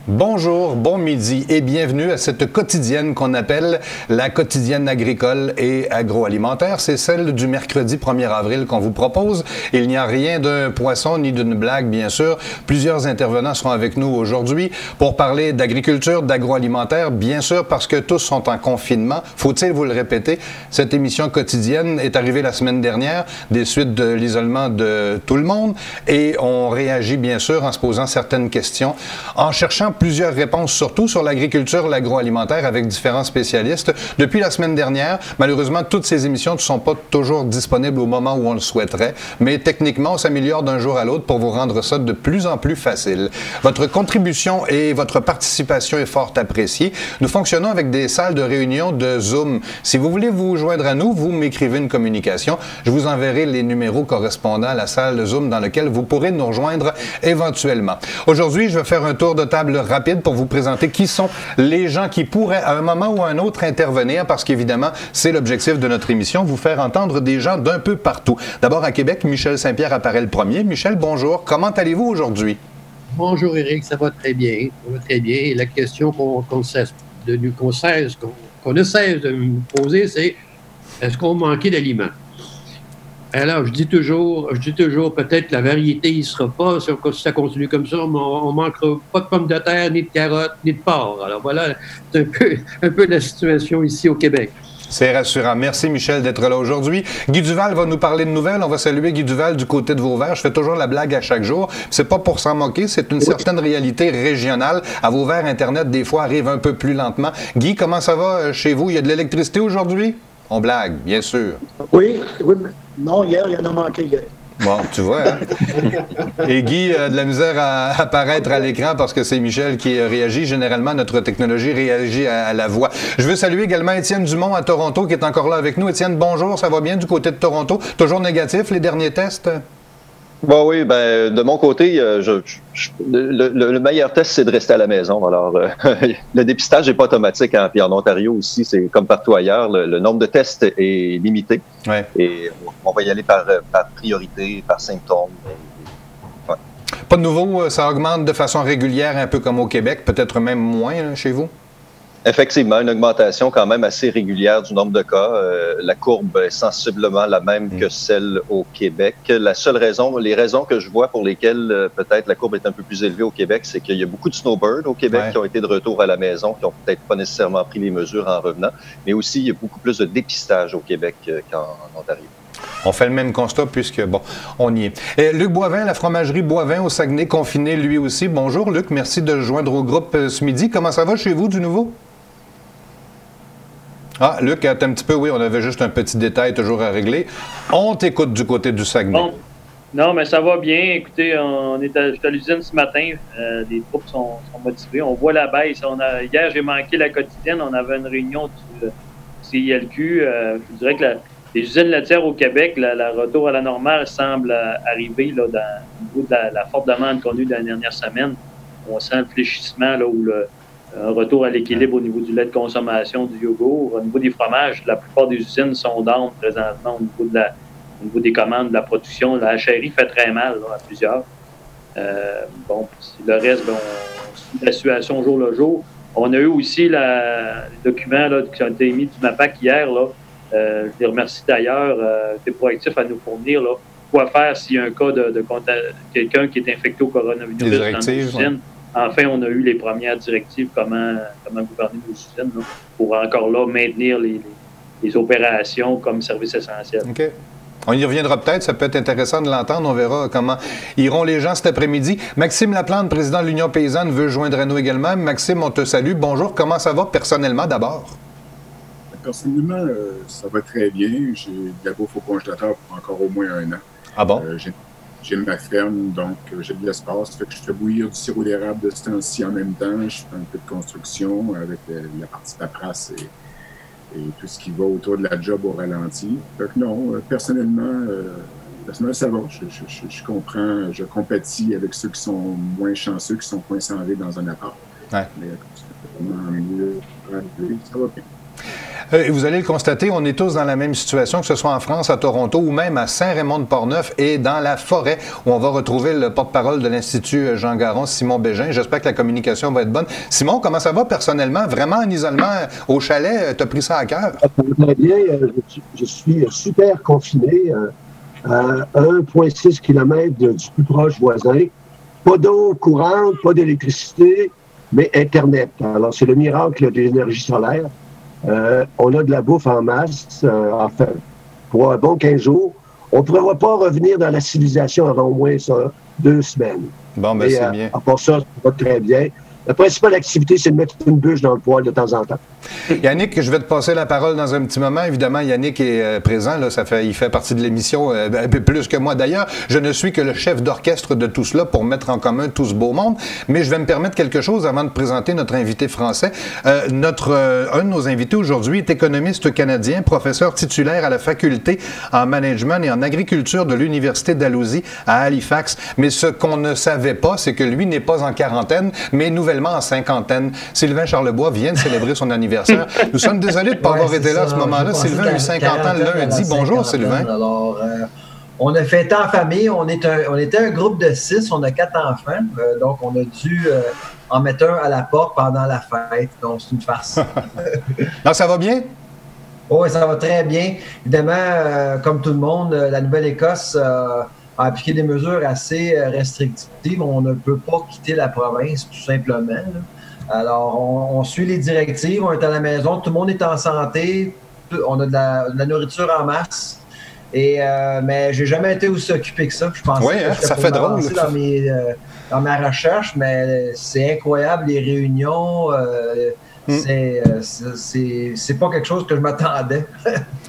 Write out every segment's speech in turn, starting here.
Bonjour, bon midi et bienvenue à cette quotidienne qu'on appelle la quotidienne agricole et agroalimentaire. C'est celle du mercredi 1er avril qu'on vous propose. Il n'y a rien d'un poisson ni d'une blague, bien sûr. Plusieurs intervenants seront avec nous aujourd'hui pour parler d'agriculture, d'agroalimentaire, bien sûr, parce que tous sont en confinement. Faut-il vous le répéter? Cette émission quotidienne est arrivée la semaine dernière des suites de l'isolement de tout le monde et on réagit, bien sûr, en se posant certaines questions, en cherchant plusieurs réponses, surtout sur l'agriculture, l'agroalimentaire, avec différents spécialistes. Depuis la semaine dernière, malheureusement, toutes ces émissions ne sont pas toujours disponibles au moment où on le souhaiterait, mais techniquement, on s'améliore d'un jour à l'autre pour vous rendre ça de plus en plus facile. Votre contribution et votre participation est fort appréciée. Nous fonctionnons avec des salles de réunion de Zoom. Si vous voulez vous joindre à nous, vous m'écrivez une communication. Je vous enverrai les numéros correspondant à la salle de Zoom dans laquelle vous pourrez nous rejoindre éventuellement. Aujourd'hui, je vais faire un tour de table rapide pour vous présenter qui sont les gens qui pourraient à un moment ou à un autre intervenir parce qu'évidemment, c'est l'objectif de notre émission, vous faire entendre des gens d'un peu partout. D'abord à Québec, Michel Saint-Pierre apparaît le premier. Michel, bonjour. Comment allez-vous aujourd'hui? Bonjour Éric, ça va très bien. Ça va très bien. Et la question qu'on ne cesse de me poser, c'est est-ce qu'on manquait d'aliments? Alors, je dis toujours, peut-être la variété, il ne sera pas, si ça continue comme ça, mais on ne manquera pas de pommes de terre, ni de carottes, ni de porc. Alors voilà, c'est un peu la situation ici au Québec. C'est rassurant. Merci, Michel, d'être là aujourd'hui. Guy Duval va nous parler de nouvelles. On va saluer Guy Duval du côté de Vauvert. Je fais toujours la blague à chaque jour. C'est pas pour s'en moquer, c'est une certaine réalité régionale. À Vauvert, Internet, des fois, arrive un peu plus lentement. Guy, comment ça va chez vous? Il y a de l'électricité aujourd'hui? On blague, bien sûr. Oui, mais non, hier, il y en a manqué hier. Bon, tu vois. Hein? Et Guy a de la misère à apparaître à l'écran parce que c'est Michel qui réagit. Généralement, notre technologie réagit à la voix. Je veux saluer également Étienne Dumont à Toronto qui est encore là avec nous. Étienne, bonjour, ça va bien du côté de Toronto? Toujours négatif, les derniers tests? Bon, oui, ben de mon côté, le meilleur test, c'est de rester à la maison. Alors, le dépistage n'est pas automatique. Hein, puis en Ontario aussi, c'est comme partout ailleurs, le nombre de tests est limité. Ouais. Et on va y aller par priorité, par symptômes. Ouais. Pas de nouveau, ça augmente de façon régulière, un peu comme au Québec, peut-être même moins là, chez vous? Effectivement, une augmentation quand même assez régulière du nombre de cas. La courbe est sensiblement la même que celle au Québec. La seule raison, les raisons que je vois pour lesquelles peut-être la courbe est un peu plus élevée au Québec, c'est qu'il y a beaucoup de snowbirds au Québec qui ont été de retour à la maison, qui n'ont peut-être pas nécessairement pris les mesures en revenant, mais aussi il y a beaucoup plus de dépistage au Québec qu'en Ontario. On fait le même constat puisque, bon, on y est. Et Luc Boivin, la fromagerie Boivin au Saguenay, confiné lui aussi. Bonjour Luc, merci de joindre au groupe ce midi. Comment ça va chez vous du nouveau? Ah, Luc, attends un petit peu, oui, on avait juste un petit détail toujours à régler. On t'écoute du côté du Saguenay. Bon. Non, mais ça va bien. Écoutez, j'étais à l'usine ce matin. Les troupes sont motivées. On voit la baisse. Hier, j'ai manqué la quotidienne. On avait une réunion du CILQ. Je dirais que les usines laitières au Québec, le retour à la normale semble arriver là, au niveau de la forte demande qu'on a eue dans la dernière semaine. On sent le fléchissement là, ou un retour à l'équilibre au niveau du lait de consommation, du yogourt. Au niveau des fromages, la plupart des usines sont down présentement au niveau des commandes, de la production. La HRI fait très mal là, à plusieurs. Bon, le reste, on suit la situation jour le jour. On a eu aussi les documents là, qui ont été émis du MAPAC hier. Là. Je les remercie d'ailleurs. C'est proactif à nous fournir là, quoi faire s'il y a un cas de quelqu'un qui est infecté au coronavirus dans nos usines. Ouais. Enfin, on a eu les premières directives comment gouverner nos usines là, pour encore là maintenir les opérations comme service essentiel. OK. On y reviendra peut-être, ça peut être intéressant de l'entendre. On verra comment iront les gens cet après-midi. Maxime Laplante, président de l'Union paysanne, veut joindre à nous également. Maxime, on te salue. Bonjour, comment ça va personnellement d'abord? Personnellement, ça va très bien. J'ai de la bouffe au congélateur pour encore au moins 1 an. Ah bon? J'ai ma ferme, donc j'ai de l'espace. Fait que je fais bouillir du sirop d'érable de ce temps-ci en même temps. Je fais un peu de construction avec la partie paperasse et tout ce qui va autour de la job au ralenti. Fait que non, personnellement, ça va. Je comprends, je compatis avec ceux qui sont moins chanceux, qui sont coincés en vie dans un appart. Ouais. Mais ça va bien. Vous allez le constater, on est tous dans la même situation, que ce soit en France, à Toronto ou même à Saint-Raymond-de-Portneuf et dans la forêt, où on va retrouver le porte-parole de l'Institut Jean Garon, Simon Bégin. J'espère que la communication va être bonne. Simon, comment ça va personnellement? Vraiment en isolement au chalet, tu as pris ça à cœur? Très bien, je suis super confiné à 1,6 km du plus proche voisin. Pas d'eau courante, pas d'électricité, mais Internet. Alors, c'est le miracle de l'énergie solaire. On a de la bouffe en masse, enfin, pour un bon 15 jours. On ne pourra pas revenir dans la civilisation avant au moins ça, 2 semaines. Bon, ben c'est bien. À part ça va très bien. La principale activité, c'est de mettre une bûche dans le poêle de temps en temps. Yannick, je vais te passer la parole dans un petit moment. Évidemment, Yannick est présent. Là, il fait partie de l'émission plus que moi d'ailleurs. Je ne suis que le chef d'orchestre de tout cela pour mettre en commun tout ce beau monde. Mais je vais me permettre quelque chose avant de présenter notre invité français. Un de nos invités aujourd'hui est économiste canadien, professeur titulaire à la faculté en management et en agriculture de l'Université Dalhousie à Halifax. Mais ce qu'on ne savait pas, c'est que lui n'est pas en quarantaine, mais nouvellement en cinquantaine. Sylvain Charlebois vient de célébrer son anniversaire. Nous sommes désolés de ne pas avoir été là à ce moment-là. Sylvain a eu 50 ans le lundi. Bonjour, Sylvain. Alors, on a fêté en famille. On était un groupe de 6. On a 4 enfants. Donc, on a dû en mettre un à la porte pendant la fête. Donc, c'est une farce. Non, ça va bien? Oui, ça va très bien. Évidemment, comme tout le monde, la Nouvelle-Écosse a appliqué des mesures assez restrictives. On ne peut pas quitter la province, tout simplement. Là. Alors, on suit les directives, on est à la maison, tout le monde est en santé, on a de la nourriture en masse. Mais j'ai jamais été aussi occupé que ça. Je pensais que ça fait drôle. Dans ma recherche, mais c'est incroyable, les réunions. C'est pas quelque chose que je m'attendais.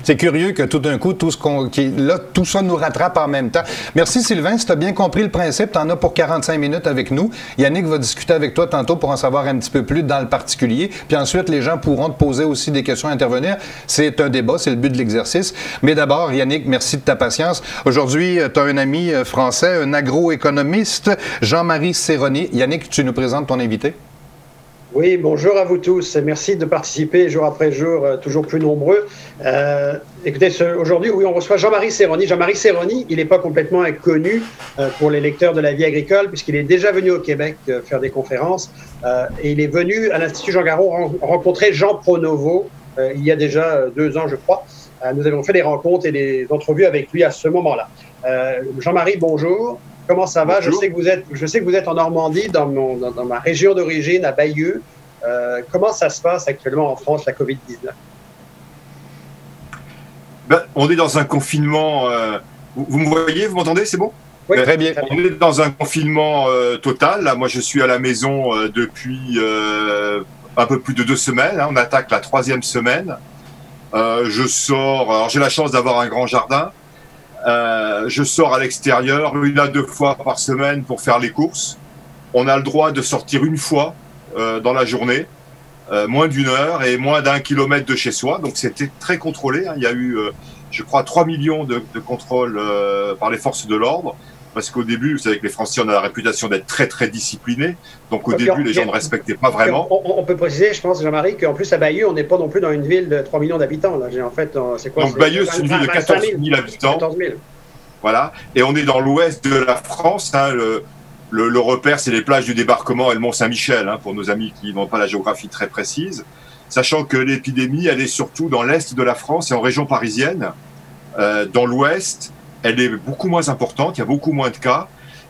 C'est curieux que tout d'un coup, tout ça nous rattrape en même temps. Merci Sylvain, si tu as bien compris le principe, tu en as pour 45 minutes avec nous. Yannick va discuter avec toi tantôt pour en savoir un petit peu plus dans le particulier. Puis ensuite, les gens pourront te poser aussi des questions, intervenir. C'est un débat, c'est le but de l'exercice. Mais d'abord, Yannick, merci de ta patience. Aujourd'hui, tu as un ami français, un agroéconomiste, Jean-Marie Serroni. Yannick, tu nous présentes ton invité? Oui, bonjour à vous tous. Merci de participer jour après jour, toujours plus nombreux. Écoutez, aujourd'hui, oui, on reçoit Jean-Marie Serroni. Jean-Marie Serroni, il n'est pas complètement inconnu pour les lecteurs de la vie agricole, puisqu'il est déjà venu au Québec faire des conférences. Et il est venu à l'Institut Jean Garon rencontrer Jean Pronovo il y a déjà 2 ans, je crois. Nous avons fait des rencontres et des entrevues avec lui à ce moment-là. Jean-Marie, bonjour. Comment ça va? Je sais que vous êtes en Normandie, dans ma région d'origine, à Bayeux. Comment ça se passe actuellement en France, la COVID-19? On est dans un confinement... vous me voyez? Vous m'entendez? C'est bon? Oui, très bien. On est dans un confinement total. Là, moi, je suis à la maison depuis un peu plus de 2 semaines. On attaque la 3e semaine. Je sors... Alors, j'ai la chance d'avoir un grand jardin. Je sors à l'extérieur 1 à 2 fois par semaine pour faire les courses. On a le droit de sortir 1 fois dans la journée, moins d'1 heure et moins d'1 kilomètre de chez soi. Donc c'était très contrôlé. Il y a eu, je crois, 3 millions de contrôles par les forces de l'ordre. Parce qu'au début, vous savez que les Français, on a la réputation d'être très, très disciplinés. Donc, au début, les gens ne respectaient pas vraiment. On peut préciser, je pense, Jean-Marie, qu'en plus, à Bayeux, on n'est pas non plus dans une ville de 3 millions d'habitants. Là. En fait, c'est quoi? Donc, Bayeux, c'est une ville de 14 000 habitants. 14 000. Voilà. Et on est dans l'ouest de la France. Le repère, c'est les plages du débarquement et le Mont-Saint-Michel, pour nos amis qui n'ont pas la géographie très précise. Sachant que l'épidémie, elle est surtout dans l'est de la France et en région parisienne. Dans l'ouest, elle est beaucoup moins importante, il y a beaucoup moins de cas.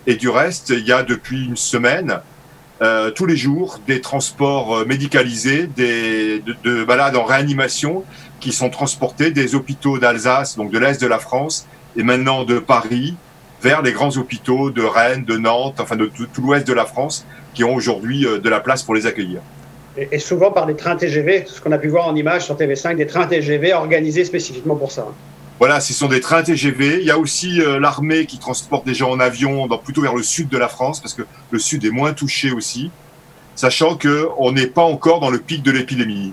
Et du reste, il y a depuis 1 semaine, tous les jours, des transports médicalisés, de malades en réanimation qui sont transportés des hôpitaux d'Alsace, donc de l'est de la France, et maintenant de Paris, vers les grands hôpitaux de Rennes, de Nantes, enfin de tout l'ouest de la France, qui ont aujourd'hui de la place pour les accueillir. Et souvent par des trains TGV, ce qu'on a pu voir en images sur TV5, des trains TGV organisés spécifiquement pour ça. Voilà, ce sont des trains TGV. Il y a aussi l'armée qui transporte des gens en avion plutôt vers le sud de la France, parce que le sud est moins touché aussi, sachant qu'on n'est pas encore dans le pic de l'épidémie.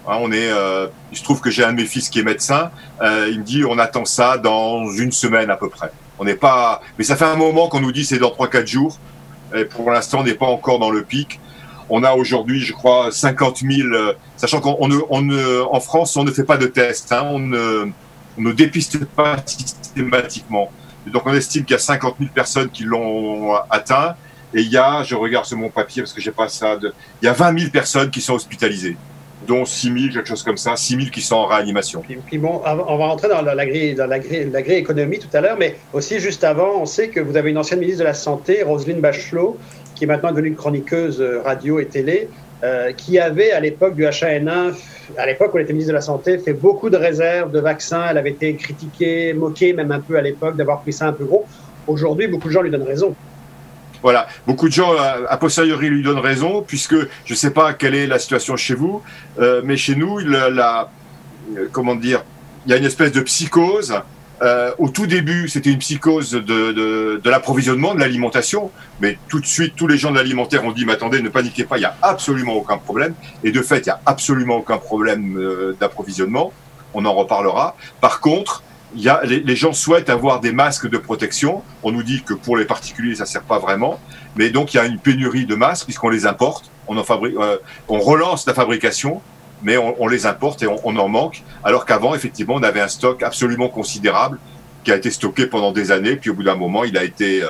Il se trouve que j'ai un de mes fils qui est médecin, il me dit on attend ça dans 1 semaine à peu près. On n'est pas, mais ça fait un moment qu'on nous dit c'est dans 3-4 jours, et pour l'instant on n'est pas encore dans le pic. On a aujourd'hui, je crois, 50 000, sachant qu'en France, on ne fait pas de tests, hein, on ne dépiste pas systématiquement. Et donc on estime qu'il y a 50 000 personnes qui l'ont atteint, et il y a, je regarde sur mon papier parce que j'ai pas ça, il y a 20 000 personnes qui sont hospitalisées, dont 6 000, quelque chose comme ça, 6 000 qui sont en réanimation. Puis bon, on va rentrer dans l'agri-économie tout à l'heure, mais aussi juste avant, on sait que vous avez une ancienne ministre de la Santé, Roselyne Bachelot, qui est maintenant devenue une chroniqueuse radio et télé, qui avait à l'époque du H1N1, à l'époque où elle était ministre de la Santé, fait beaucoup de réserves de vaccins. Elle avait été critiquée, moquée même un peu à l'époque d'avoir pris ça un peu gros. Aujourd'hui, beaucoup de gens lui donnent raison. Voilà, beaucoup de gens a posteriori lui donnent raison, puisque je ne sais pas quelle est la situation chez vous, mais chez nous, comment dire, il y a une espèce de psychose. Au tout début, c'était une psychose de l'approvisionnement, de l'alimentation, mais tout de suite, tous les gens de l'alimentaire ont dit, mais attendez, ne paniquez pas, il n'y a absolument aucun problème. Et de fait, il n'y a absolument aucun problème d'approvisionnement, on en reparlera. Par contre, les gens souhaitent avoir des masques de protection. On nous dit que pour les particuliers, ça ne sert pas vraiment. Mais donc, il y a une pénurie de masques puisqu'on les importe. On relance la fabrication, mais on les importe et on en manque. Alors qu'avant, effectivement, on avait un stock absolument considérable qui a été stocké pendant des années. Puis au bout d'un moment, il a été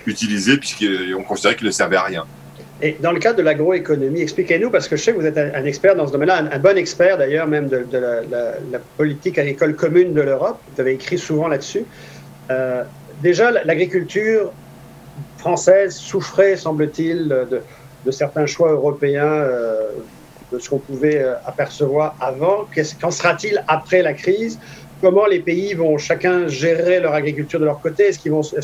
utilisé puisqu'on considérait qu'il ne servait à rien. Et dans le cadre de l'agroéconomie, expliquez-nous, parce que je sais que vous êtes un expert dans ce domaine-là, un bon expert d'ailleurs même de la politique agricole commune de l'Europe. Vous avez écrit souvent là-dessus. Déjà, l'agriculture française souffrait, semble-t-il, de certains choix européens, de ce qu'on pouvait apercevoir avant. Qu'en sera-t-il après la crise? Comment les pays vont chacun gérer leur agriculture de leur côté? Est-ce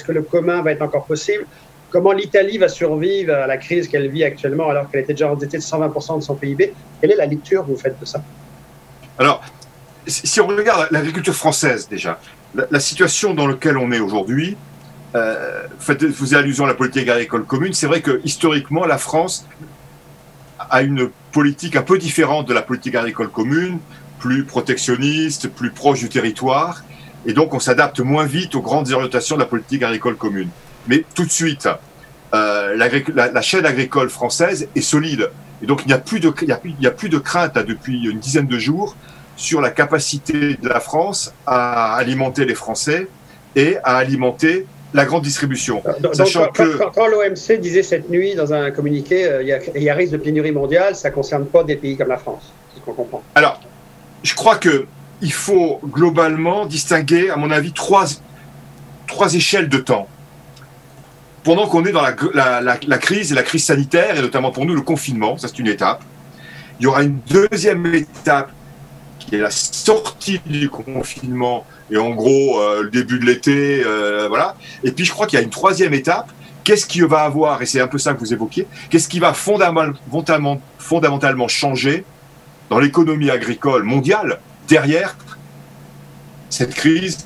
que le commun va être encore possible? Comment l'Italie va survivre à la crise qu'elle vit actuellement alors qu'elle était déjà endettée de 120% de son PIB? Quelle est la lecture que vous faites de ça? Alors, si on regarde l'agriculture française déjà, la situation dans laquelle on est aujourd'hui, vous faisiez allusion à la politique agricole commune, c'est vrai que historiquement, la France a une politique un peu différente de la politique agricole commune, plus protectionniste, plus proche du territoire, et donc on s'adapte moins vite aux grandes orientations de la politique agricole commune. Mais tout de suite, la chaîne agricole française est solide. Et donc, il n'y a plus de crainte là, depuis une dizaine de jours sur la capacité de la France à alimenter les Français et à alimenter la grande distribution. Quand l'OMC disait cette nuit dans un communiqué, il y a risque de pénurie mondiale, ça ne concerne pas des pays comme la France, c'est ce qu'on comprend. Alors, je crois qu'il faut globalement distinguer, à mon avis, trois échelles de temps. Pendant qu'on est dans la crise, et la crise sanitaire, et notamment pour nous le confinement, ça c'est une étape, il y aura une deuxième étape qui est la sortie du confinement, et en gros le début de l'été, voilà. Et puis je crois qu'il y a une troisième étape, qu'est-ce qui va avoir, et c'est un peu ça que vous évoquiez, qu'est-ce qui va fondamentalement changer dans l'économie agricole mondiale derrière cette crise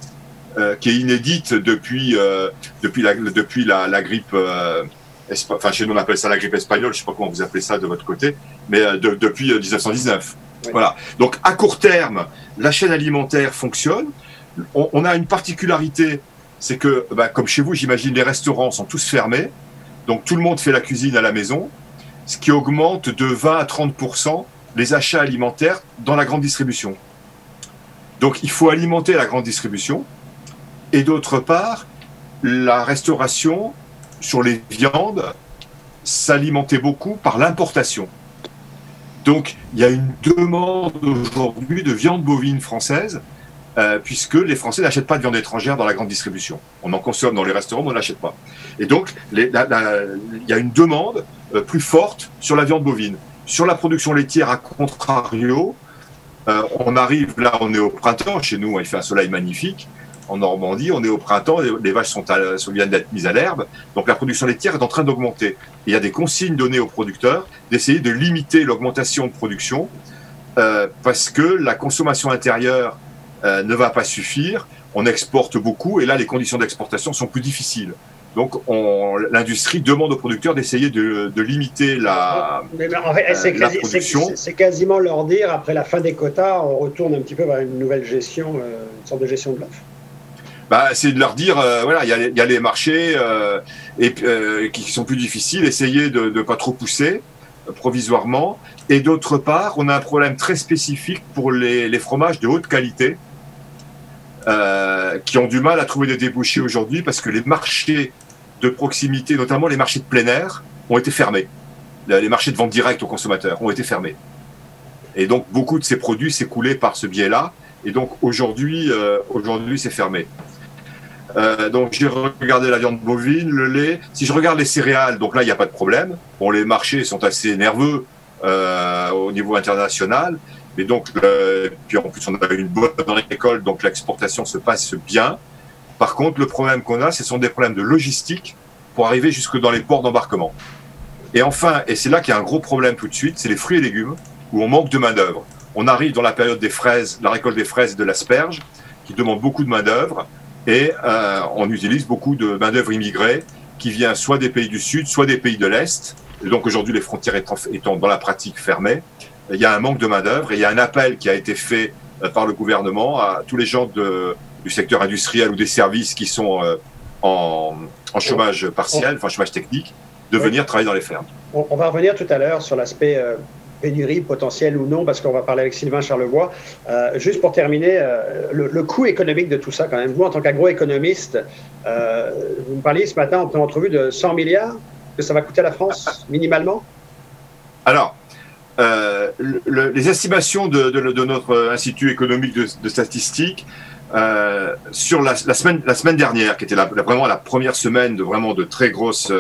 qui est inédite depuis la grippe, enfin chez nous on appelle ça la grippe espagnole, je ne sais pas comment vous appelez ça de votre côté, mais depuis 1919. Oui. Voilà. Donc à court terme, la chaîne alimentaire fonctionne. On a une particularité, c'est que, comme chez vous, j'imagine, les restaurants sont tous fermés, donc tout le monde fait la cuisine à la maison, ce qui augmente de 20 à 30% les achats alimentaires dans la grande distribution. Donc il faut alimenter la grande distribution. Et d'autre part, la restauration sur les viandes s'alimentait beaucoup par l'importation. Donc, il y a une demande aujourd'hui de viande bovine française, puisque les Français n'achètent pas de viande étrangère dans la grande distribution. On en consomme dans les restaurants, mais on ne l'achète pas. Et donc, il y a une demande plus forte sur la viande bovine. Sur la production laitière, à contrario, on arrive, là, on est au printemps, chez nous, il fait un soleil magnifique. En Normandie, on est au printemps, les vaches viennent d'être mises à l'herbe, donc la production laitière est en train d'augmenter. Il y a des consignes données aux producteurs d'essayer de limiter l'augmentation de production parce que la consommation intérieure ne va pas suffire, on exporte beaucoup et là les conditions d'exportation sont plus difficiles. Donc l'industrie demande aux producteurs d'essayer de limiter la production. C'est quasiment leur dire, après la fin des quotas, on retourne un petit peu vers une nouvelle gestion, une sorte de gestion de l'offre. C'est de leur dire, voilà, il y a les marchés qui sont plus difficiles, essayer de ne pas trop pousser. provisoirement. Et d'autre part, on a un problème très spécifique pour les fromages de haute qualité qui ont du mal à trouver des débouchés aujourd'hui parce que les marchés de proximité, notamment les marchés de plein air, ont été fermés. Les marchés de vente directe aux consommateurs ont été fermés. Et donc, beaucoup de ces produits s'écoulaient par ce biais-là. Et donc, aujourd'hui, c'est fermé. Donc, j'ai regardé la viande bovine, le lait. Si je regarde les céréales, donc là, il n'y a pas de problème. Bon, les marchés sont assez nerveux au niveau international. Mais donc, puis en plus, on a une bonne récolte, donc l'exportation se passe bien. Par contre, le problème qu'on a, ce sont des problèmes de logistique pour arriver jusque dans les ports d'embarquement. Et enfin, et c'est là qu'il y a un gros problème tout de suite, c'est les fruits et légumes, où on manque de main-d'œuvre. On arrive dans la période des fraises, la récolte des fraises et de l'asperge, qui demande beaucoup de main-d'œuvre, et on utilise beaucoup de main-d'œuvre immigrée, qui vient soit des pays du Sud, soit des pays de l'Est. Et donc aujourd'hui, les frontières étant dans la pratique fermées, il y a un manque de main-d'œuvre, et il y a un appel qui a été fait par le gouvernement à tous les gens du secteur industriel ou des services qui sont en chômage partiel, enfin chômage technique, de venir travailler dans les fermes. On va revenir tout à l'heure sur l'aspect pénurie potentielle ou non, parce qu'on va parler avec Sylvain Charlebois. Juste pour terminer, le coût économique de tout ça, quand même. Vous, en tant qu'agroéconomiste, vous me parliez ce matin en entrevue de 100 milliards que ça va coûter à la France, minimalement? Alors, les estimations de notre Institut économique de statistiques, sur la semaine dernière, qui était vraiment la première semaine de très grosses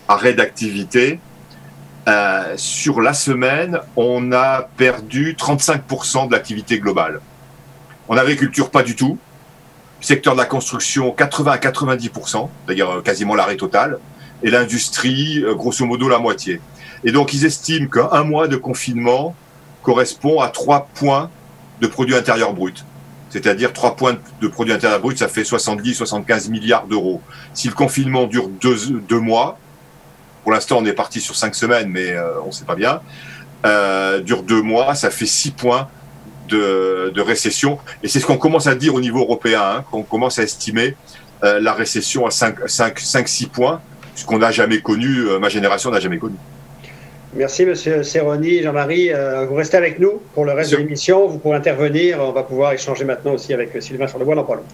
arrêts d'activité, sur la semaine, on a perdu 35% de l'activité globale. En agriculture, pas du tout. Secteur de la construction, 80 à 90%, c'est-à-dire quasiment l'arrêt total. Et l'industrie, grosso modo, la moitié. Et donc, ils estiment qu'un mois de confinement correspond à 3 points de produit intérieur brut. C'est-à-dire 3 points de produit intérieur brut, ça fait 70-75 milliards d'euros. Si le confinement dure 2 mois, pour l'instant on est parti sur 5 semaines, mais on ne sait pas bien, dure 2 mois, ça fait 6 points de récession. Et c'est ce qu'on commence à dire au niveau européen, hein, qu'on commence à estimer la récession à 5-6 points, ce qu'on n'a jamais connu, ma génération n'a jamais connu. Merci, M. Serroni. Jean-Marie, vous restez avec nous pour le reste de l'émission. Vous pourrez intervenir. On va pouvoir échanger maintenant aussi avec Sylvain Charlebois dans pas long.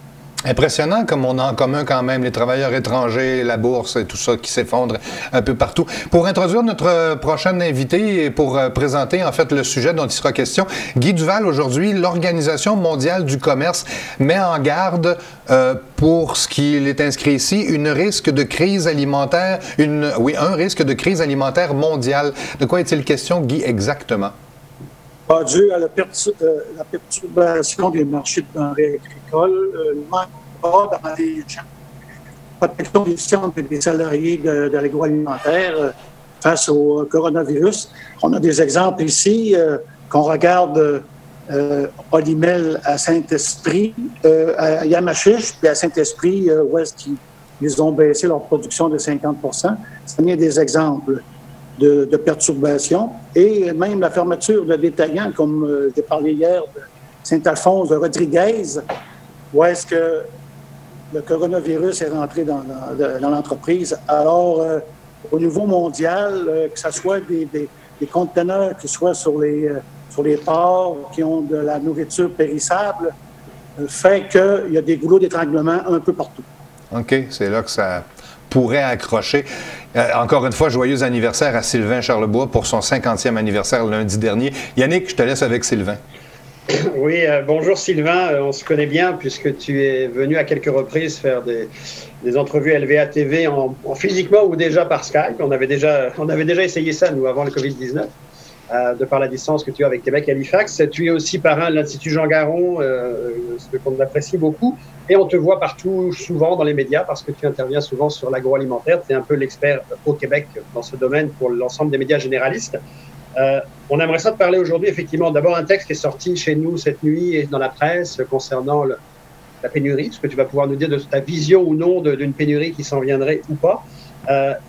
Impressionnant comme on a en commun quand même les travailleurs étrangers, la bourse et tout ça qui s'effondre un peu partout. Pour introduire notre prochain invité et pour présenter en fait le sujet dont il sera question, Guy Duval, aujourd'hui, l'Organisation mondiale du commerce met en garde pour ce qu'il est inscrit ici, un risque de crise alimentaire mondiale. De quoi est-il question, Guy, exactement? Dû à la perturbation des marchés de denrées agricoles, le manque dans les champs, protection des centres et des salariés de l'agroalimentaire face au coronavirus. On a des exemples ici, qu'on regarde Olimel à Saint-Esprit, à Yamachiche, puis à Saint-Esprit, où est-ce qu'ils ont baissé leur production de 50 %. C'est bien des exemples de perturbations. Et même la fermeture de détaillants, comme j'ai parlé hier de Saint-Alphonse de Rodriguez, où est-ce que le coronavirus est rentré dans l'entreprise. Alors, au niveau mondial, que ce soit des conteneurs qui soient sur les ports, qui ont de la nourriture périssable, fait qu'il y a des goulots d'étranglement un peu partout. OK, c'est là que ça pourrait accrocher. Encore une fois, joyeux anniversaire à Sylvain Charlebois pour son 50e anniversaire lundi dernier. Yannick, je te laisse avec Sylvain. Oui, bonjour Sylvain, on se connaît bien puisque tu es venu à quelques reprises faire des entrevues LVA TV en physiquement ou déjà par Skype. On avait déjà essayé ça, nous, avant le Covid-19, de par la distance que tu as avec Québec et Halifax. Tu es aussi parrain de l'Institut Jean Garon, ce qu'on apprécie beaucoup. Et on te voit partout, souvent dans les médias, parce que tu interviens souvent sur l'agroalimentaire. Tu es un peu l'expert au Québec dans ce domaine pour l'ensemble des médias généralistes. On aimerait ça te parler aujourd'hui, effectivement. D'abord, un texte qui est sorti chez nous cette nuit et dans la presse concernant la pénurie, ce que tu vas pouvoir nous dire de ta vision ou non d'une pénurie qui s'en viendrait ou pas.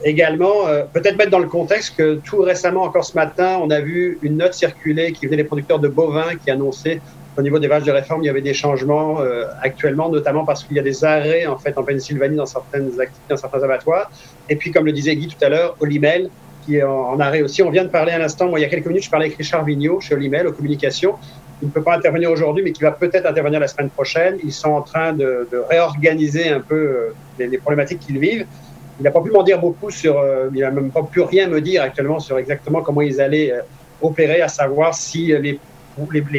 Également, peut-être mettre dans le contexte que tout récemment, encore ce matin, on a vu une note circuler qui venait des producteurs de bovins qui annonçaient qu'au niveau des vaches de réforme, il y avait des changements actuellement, notamment parce qu'il y a des arrêts en fait en Pennsylvanie dans certaines activités, dans certains abattoirs. Et puis, comme le disait Guy tout à l'heure, Olimel, qui est en arrêt aussi. On vient de parler à l'instant, moi, il y a quelques minutes, je parlais avec Richard Vigneault chez Olimel, aux communications. Il ne peut pas intervenir aujourd'hui, mais qui va peut-être intervenir la semaine prochaine. Ils sont en train de réorganiser un peu les problématiques qu'ils vivent. Il n'a pas pu m'en dire beaucoup il n'a même pas pu rien me dire actuellement sur exactement comment ils allaient opérer, à savoir si les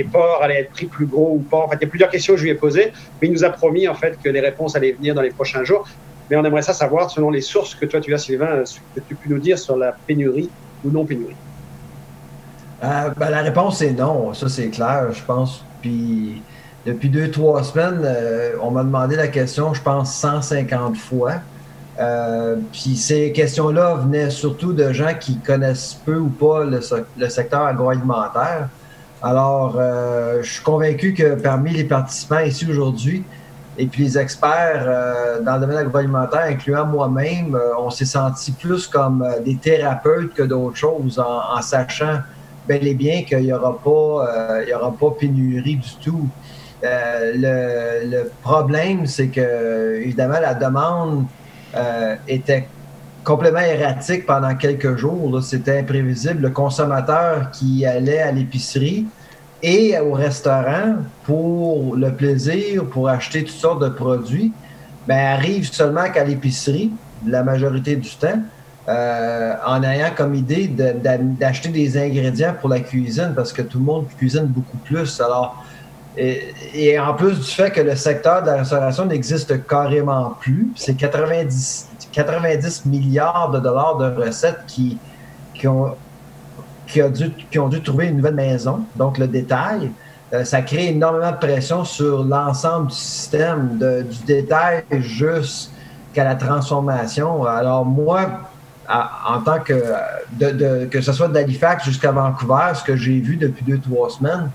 ports allaient être pris plus gros ou pas. En fait, il y a plusieurs questions que je lui ai posées, mais il nous a promis en fait que les réponses allaient venir dans les prochains jours. Mais on aimerait ça savoir, selon les sources que toi tu as, Sylvain, ce que tu peux nous dire sur la pénurie ou non pénurie. La réponse est non, ça c'est clair, je pense. Puis depuis 2-3 semaines, on m'a demandé la question, je pense, 150 fois. Puis ces questions-là venaient surtout de gens qui connaissent peu ou pas le secteur agroalimentaire. Alors, je suis convaincu que parmi les participants ici aujourd'hui, et puis les experts dans le domaine agroalimentaire, incluant moi-même, on s'est senti plus comme des thérapeutes que d'autres choses, en sachant bel et bien qu'il n'y aura pas pénurie du tout. Le problème, c'est que, évidemment, la demande était complètement erratique pendant quelques jours. C'était imprévisible. Le consommateur qui allait à l'épicerie et au restaurant pour le plaisir, pour acheter toutes sortes de produits, arrive seulement qu'à l'épicerie, la majorité du temps, en ayant comme idée d'acheter des ingrédients pour la cuisine, parce que tout le monde cuisine beaucoup plus. Alors, et en plus du fait que le secteur de la restauration n'existe carrément plus, c'est 90 milliards de dollars de recettes qui ont dû trouver une nouvelle maison. Donc, le détail, ça crée énormément de pression sur l'ensemble du système, du détail jusqu'à la transformation. Alors, moi, en tant que ce soit d'Halifax jusqu'à Vancouver, ce que j'ai vu depuis 2-3 semaines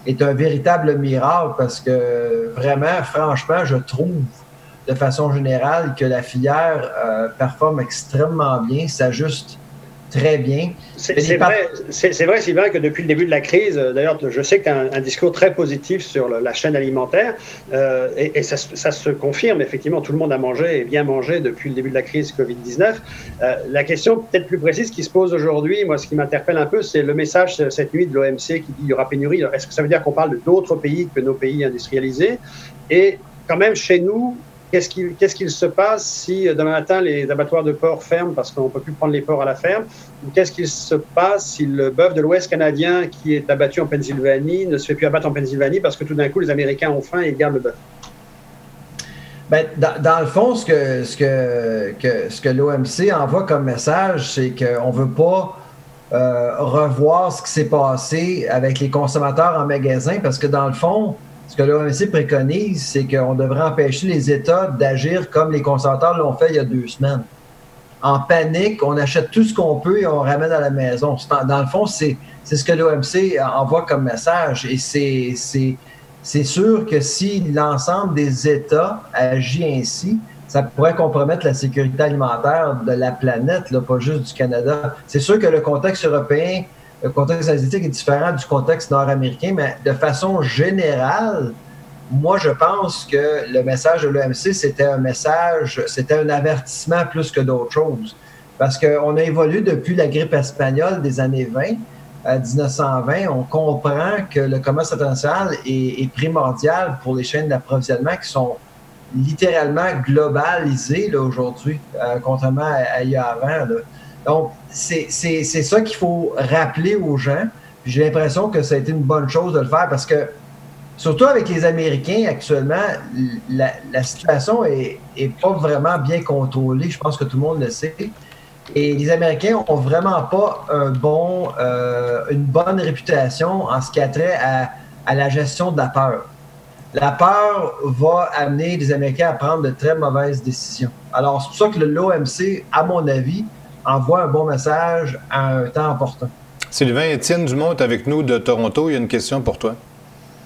est un véritable miracle parce que vraiment, franchement, je trouve de façon générale que la filière performe extrêmement bien, s'ajuste très bien. C'est vrai, Sylvain, que depuis le début de la crise, d'ailleurs, je sais que tu as un discours très positif sur la chaîne alimentaire, et ça se confirme, effectivement, tout le monde a mangé et bien mangé depuis le début de la crise Covid-19. La question peut-être plus précise qui se pose aujourd'hui, moi, ce qui m'interpelle un peu, c'est le message cette nuit de l'OMC qui dit qu'il y aura pénurie. Est-ce que ça veut dire qu'on parle d'autres pays que nos pays industrialisés? Et quand même, chez nous, qu'est-ce qu'il se passe si demain matin les abattoirs de porc ferment parce qu'on ne peut plus prendre les porcs à la ferme? Ou qu'est-ce qu'il se passe si le bœuf de l'Ouest canadien qui est abattu en Pennsylvanie ne se fait plus abattre en Pennsylvanie parce que tout d'un coup les Américains ont faim et ils gardent le bœuf? Dans le fond, ce que l'OMC envoie comme message, c'est qu'on ne veut pas revoir ce qui s'est passé avec les consommateurs en magasin parce que dans le fond, ce que l'OMC préconise, c'est qu'on devrait empêcher les États d'agir comme les consommateurs l'ont fait il y a 2 semaines. En panique, on achète tout ce qu'on peut et on ramène à la maison. Dans le fond, c'est ce que l'OMC envoie comme message. Et c'est sûr que si l'ensemble des États agit ainsi, ça pourrait compromettre la sécurité alimentaire de la planète, là, pas juste du Canada. C'est sûr que le contexte européen, le contexte asiatique est différent du contexte nord-américain, mais de façon générale, moi, je pense que le message de l'OMC, c'était un avertissement plus que d'autres choses. Parce qu'on a évolué depuis la grippe espagnole des années 20, 1920. On comprend que le commerce international est primordial pour les chaînes d'approvisionnement qui sont littéralement globalisées là, aujourd'hui, contrairement à il y a avant. Là. Donc, c'est ça qu'il faut rappeler aux gens. Puis j'ai l'impression que ça a été une bonne chose de le faire parce que, surtout avec les Américains actuellement, la situation est pas vraiment bien contrôlée. Je pense que tout le monde le sait. Et les Américains n'ont vraiment pas une bonne réputation en ce qui a trait à la gestion de la peur. La peur va amener les Américains à prendre de très mauvaises décisions. Alors, c'est pour ça que l'OMC, à mon avis, envoie un bon message à un temps important. Sylvain, Étienne Dumont est avec nous de Toronto. Il y a une question pour toi.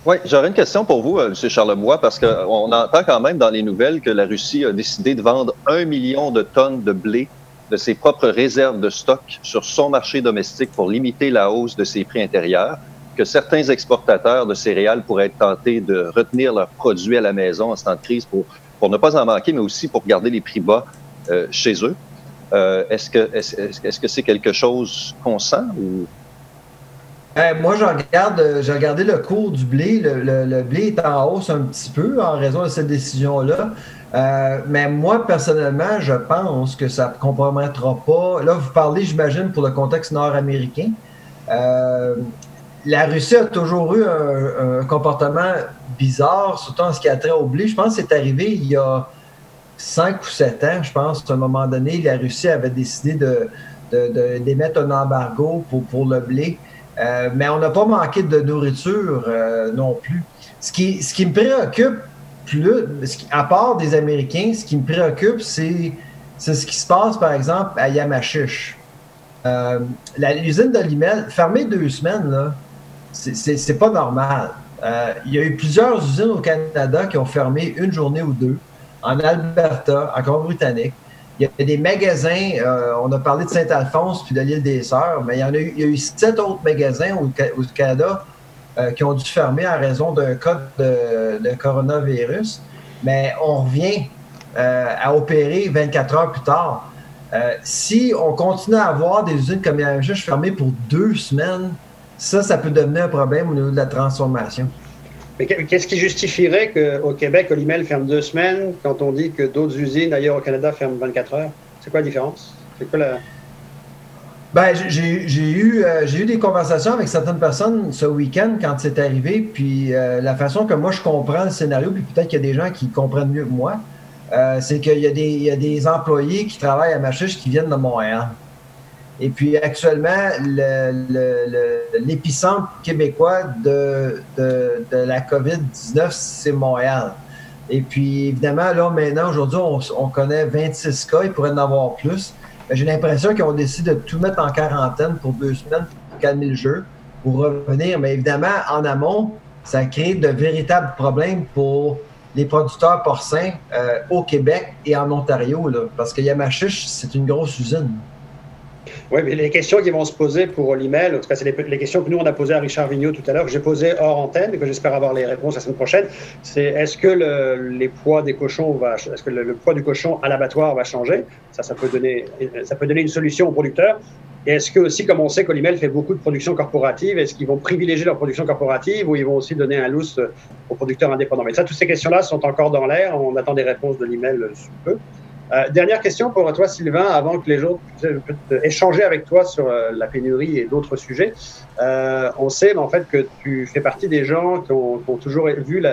Oui, j'aurais une question pour vous, M. Charlebois, parce qu'on entend quand même dans les nouvelles que la Russie a décidé de vendre 1 million de tonnes de blé de ses propres réserves de stock sur son marché domestique pour limiter la hausse de ses prix intérieurs, que certains exportateurs de céréales pourraient être tentés de retenir leurs produits à la maison en ce temps de crise pour ne pas en manquer, mais aussi pour garder les prix bas chez eux. Est-ce que c'est quelque chose qu'on sent ou... Moi, j'ai regardé le cours du blé. Le blé est en hausse un petit peu en raison de cette décision-là. Mais moi, personnellement, je pense que ça ne compromettra pas. Là, vous parlez, j'imagine, pour le contexte nord-américain. La Russie a toujours eu un comportement bizarre, surtout en ce qui a trait au blé. Je pense que c'est arrivé il y a 5 ou 7 ans, je pense, à un moment donné, la Russie avait décidé d'émettre un embargo pour le blé. Mais on n'a pas manqué de nourriture non plus. Ce qui me préoccupe plus, à part des Américains, ce qui me préoccupe, c'est ce qui se passe, par exemple, à Yamachiche. L'usine de Limel, fermée 2 semaines, là, c'est pas normal. Il y a eu plusieurs usines au Canada qui ont fermé 1 journée ou 2, en Alberta, en Colombie-Britannique. Il y a des magasins, on a parlé de Saint-Alphonse puis de l'île des Sœurs, mais il y a eu 7 autres magasins au Canada qui ont dû fermer en raison d'un cas de coronavirus. Mais on revient à opérer 24 heures plus tard. Si on continue à avoir des usines comme Yamachiche fermées pour 2 semaines, ça peut devenir un problème au niveau de la transformation. Mais qu'est-ce qui justifierait qu'au Québec, Olimel ferme 2 semaines quand on dit que d'autres usines ailleurs au Canada ferment 24 heures? C'est quoi la différence? C'est quoi la... Ben, j'ai eu des conversations avec certaines personnes ce week-end quand c'est arrivé, puis la façon que moi je comprends le scénario, puis peut-être qu'il y a des gens qui comprennent mieux que moi, c'est qu'il y a des employés qui travaillent à Yamachiche qui viennent de Montréal. Et puis actuellement, l'épicentre québécois de la COVID-19, c'est Montréal. Et puis évidemment, là maintenant, aujourd'hui, on connaît 26 cas, il pourrait en avoir plus. J'ai l'impression qu'ils ont décidé de tout mettre en quarantaine pour 2 semaines pour calmer le jeu, pour revenir. Mais évidemment, en amont, ça crée de véritables problèmes pour les producteurs porcins au Québec et en Ontario, là, parce que Yamachiche, c'est une grosse usine. Oui, mais les questions qui vont se poser pour Olimel, en tout cas, c'est les questions que nous, on a posées à Richard Vigneault tout à l'heure, que j'ai posées hors antenne et que j'espère avoir les réponses la semaine prochaine, c'est est-ce que les poids des cochons est-ce que le poids du cochon à l'abattoir va changer? Ça peut donner une solution aux producteurs. Et est-ce que aussi, comme on sait qu'Olimel fait beaucoup de production corporative, est-ce qu'ils vont privilégier leur production corporative ou ils vont aussi donner un lousse aux producteurs indépendants? Mais ça, toutes ces questions-là sont encore dans l'air. On attend des réponses de Olimel sous peu. Dernière question pour toi, Sylvain, avant que les autres puissent échanger avec toi sur la pénurie et d'autres sujets. On sait en fait que tu fais partie des gens qui ont toujours vu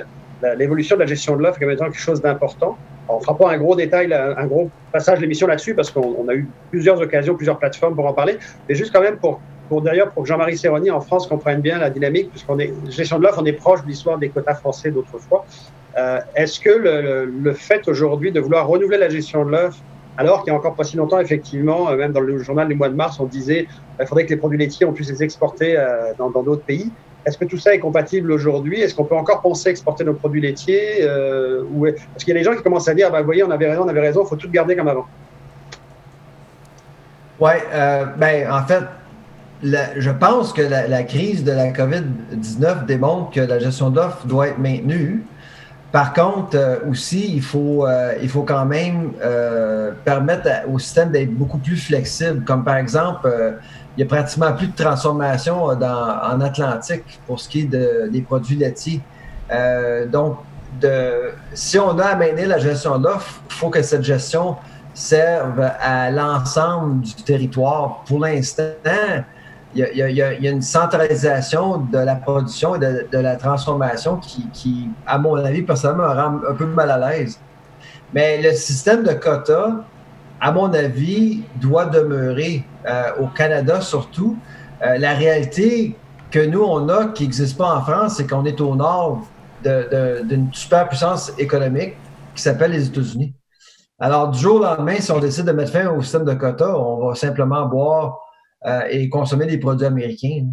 l'évolution de la gestion de l'offre comme étant quelque chose d'important. On ne fera pas un gros détail, un gros passage de l'émission là-dessus parce qu'on a eu plusieurs occasions, plusieurs plateformes pour en parler. Mais juste quand même pour que Jean-Marie Serroni en France comprenne bien la dynamique, puisqu'on est gestion de l'offre, on est proche de l'histoire des quotas français d'autrefois. Est-ce que le fait aujourd'hui de vouloir renouveler la gestion de l'offre, alors qu'il n'y a encore pas si longtemps, effectivement, même dans le journal du mois de mars, on disait qu'il faudrait que les produits laitiers, on puisse les exporter dans d'autres pays. Est-ce que tout ça est compatible aujourd'hui? Est-ce qu'on peut encore penser exporter nos produits laitiers Parce qu'il y a des gens qui commencent à dire, vous voyez, on avait raison, il faut tout garder comme avant. Oui, en fait, je pense que la crise de la COVID-19 démontre que la gestion de l'offre doit être maintenue. Par contre, aussi, il faut quand même permettre au système d'être beaucoup plus flexible. Comme par exemple, il n'y a pratiquement plus de transformation en Atlantique pour ce qui est des produits laitiers. Donc, si on a à maintenir la gestion de l'offre, il faut que cette gestion serve à l'ensemble du territoire. Pour l'instant, il y a une centralisation de la production et de la transformation qui, à mon avis, personnellement, me rend un peu mal à l'aise. Mais le système de quotas, à mon avis, doit demeurer au Canada surtout. La réalité que nous, on a, qui n'existe pas en France, c'est qu'on est au nord d'une superpuissance économique qui s'appelle les États-Unis. Alors, du jour au lendemain, si on décide de mettre fin au système de quotas, on va simplement boire et consommer des produits américains.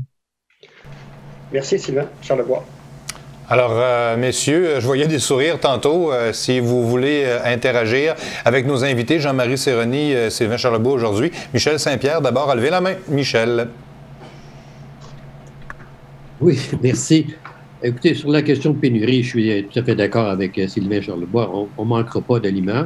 Merci, Sylvain. Charles Lebois. Alors, messieurs, je voyais des sourires tantôt. Si vous voulez interagir avec nos invités, Jean-Marie Serroni, Sylvain Charlebois aujourd'hui. Michel Saint-Pierre, d'abord, à lever la main. Michel. Oui, merci. Écoutez, sur la question de pénurie, je suis tout à fait d'accord avec Sylvain Charlebois. On ne manquera pas d'aliments.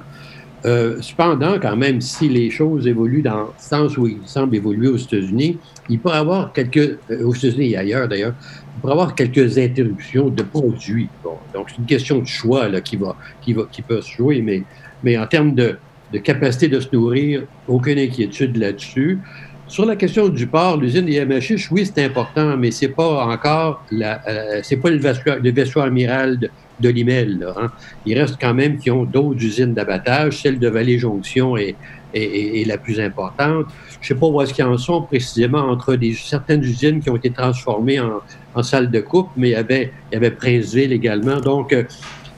Cependant, quand même, si les choses évoluent dans le sens où ils semblent évoluer aux États-Unis, il peut y avoir aux États-Unis et ailleurs d'ailleurs, il peut y avoir quelques interruptions de produits. Bon, donc, c'est une question de choix là, qui peut se jouer, mais en termes de capacité de se nourrir, aucune inquiétude là-dessus. Sur la question du port, l'usine des Yamachiche, oui, c'est important, mais c'est pas encore c'est pas le vaisseau amiral de l'IMEL. Là, hein. Il reste quand même qui ont d'autres usines d'abattage. Celle de Vallée-Jonction est la plus importante. Je sais pas où est-ce qu'ils en sont précisément entre certaines usines qui ont été transformées en salle de coupe, mais il y avait Princeville également. Donc,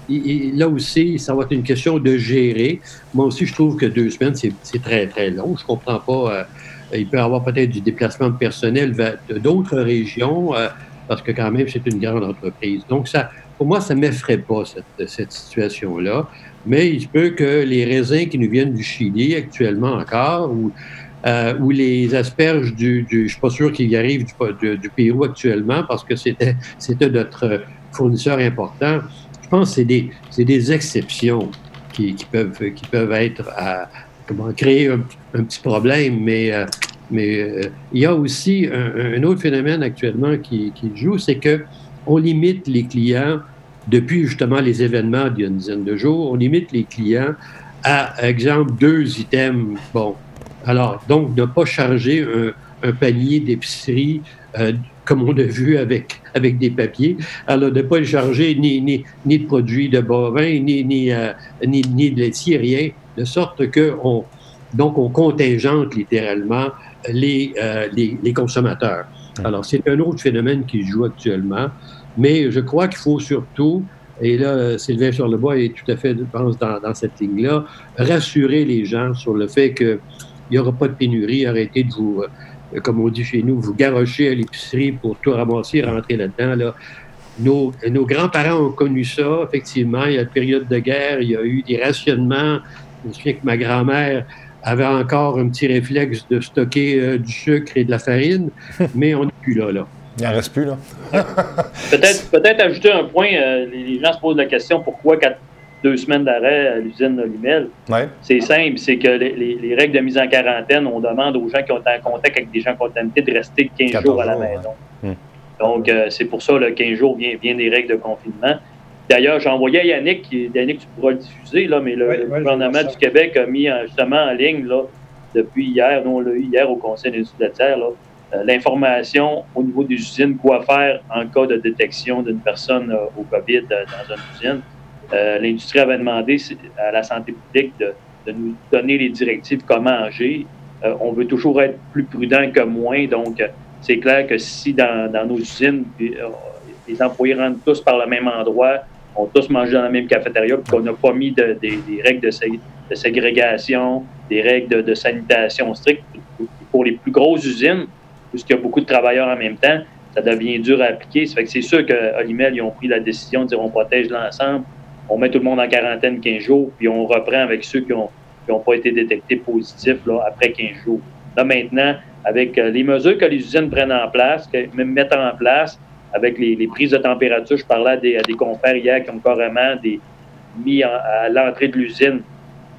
là aussi, ça va être une question de gérer. Moi aussi, je trouve que 2 semaines, c'est très, très long. Je comprends pas. Il peut y avoir peut-être du déplacement de personnel vers d'autres régions, parce que quand même, c'est une grande entreprise. Donc, pour moi, ça ne m'effraie pas, cette situation-là. Mais il se peut que les raisins qui nous viennent du Chili actuellement encore, ou les asperges je ne suis pas sûr qu'ils arrivent du Pérou actuellement, parce que c'était notre fournisseur important. Je pense que c'est des exceptions qui peuvent être créer un petit problème, mais il y a aussi un autre phénomène actuellement qui joue, c'est qu'on limite les clients, depuis justement les événements d'il y a une dizaine de jours, on limite les clients à, exemple, 2 items. Bon, alors, donc, ne pas charger un panier d'épicerie comme on a vu avec des papiers. Alors, ne pas charger ni de produits de bovins, ni de laitier, rien, de sorte qu'on contingente littéralement les consommateurs. Alors, c'est un autre phénomène qui joue actuellement, mais je crois qu'il faut surtout, et là, Sylvain Charlebois est tout à fait, je pense, dans cette ligne-là, rassurer les gens sur le fait qu'il n'y aura pas de pénurie, arrêtez de vous, comme on dit chez nous, vous garrocher à l'épicerie pour tout ramasser, rentrer là-dedans. Là. Nos grands-parents ont connu ça, effectivement. Il y a une période de guerre, il y a eu des rationnements. Je me souviens que ma grand-mère avait encore un petit réflexe de stocker du sucre et de la farine, mais on n'est plus là. Il n'en reste plus, là. Peut-être ajouter un point. Les gens se posent la question pourquoi 2 semaines d'arrêt à l'usine de Limel. Ouais. C'est simple, c'est que les règles de mise en quarantaine, on demande aux gens qui ont été en contact avec des gens contaminés de rester 15 jours à la maison. Ouais. Donc, c'est pour ça, le 15 jours vient des règles de confinement. D'ailleurs, j'ai envoyé à Yannick, tu pourras le diffuser, là, mais le gouvernement du Québec a mis justement en ligne, là, depuis hier, nous on l'a eu hier au Conseil d'industrie laitière, l'information au niveau des usines, quoi faire en cas de détection d'une personne au COVID dans une usine. L'industrie avait demandé à la santé publique de nous donner les directives comment agir. On veut toujours être plus prudent que moins, donc c'est clair que si dans nos usines, les employés rentrent tous par le même endroit, ont tous mangé dans la même cafétéria, puis qu'on n'a pas mis des règles de ségrégation, des règles de sanitation strictes. Pour les plus grosses usines, puisqu'il y a beaucoup de travailleurs en même temps, ça devient dur à appliquer. Ça fait que c'est sûr qu'à l'IMEL, ils ont pris la décision de dire on protège l'ensemble, on met tout le monde en quarantaine 15 jours, puis on reprend avec ceux qui n'ont pas été détectés positifs là, après 15 jours. Là, maintenant, avec les mesures que les usines prennent en place, mettent en place, avec les prises de température, je parlais à des confrères hier qui ont carrément mis à l'entrée de l'usine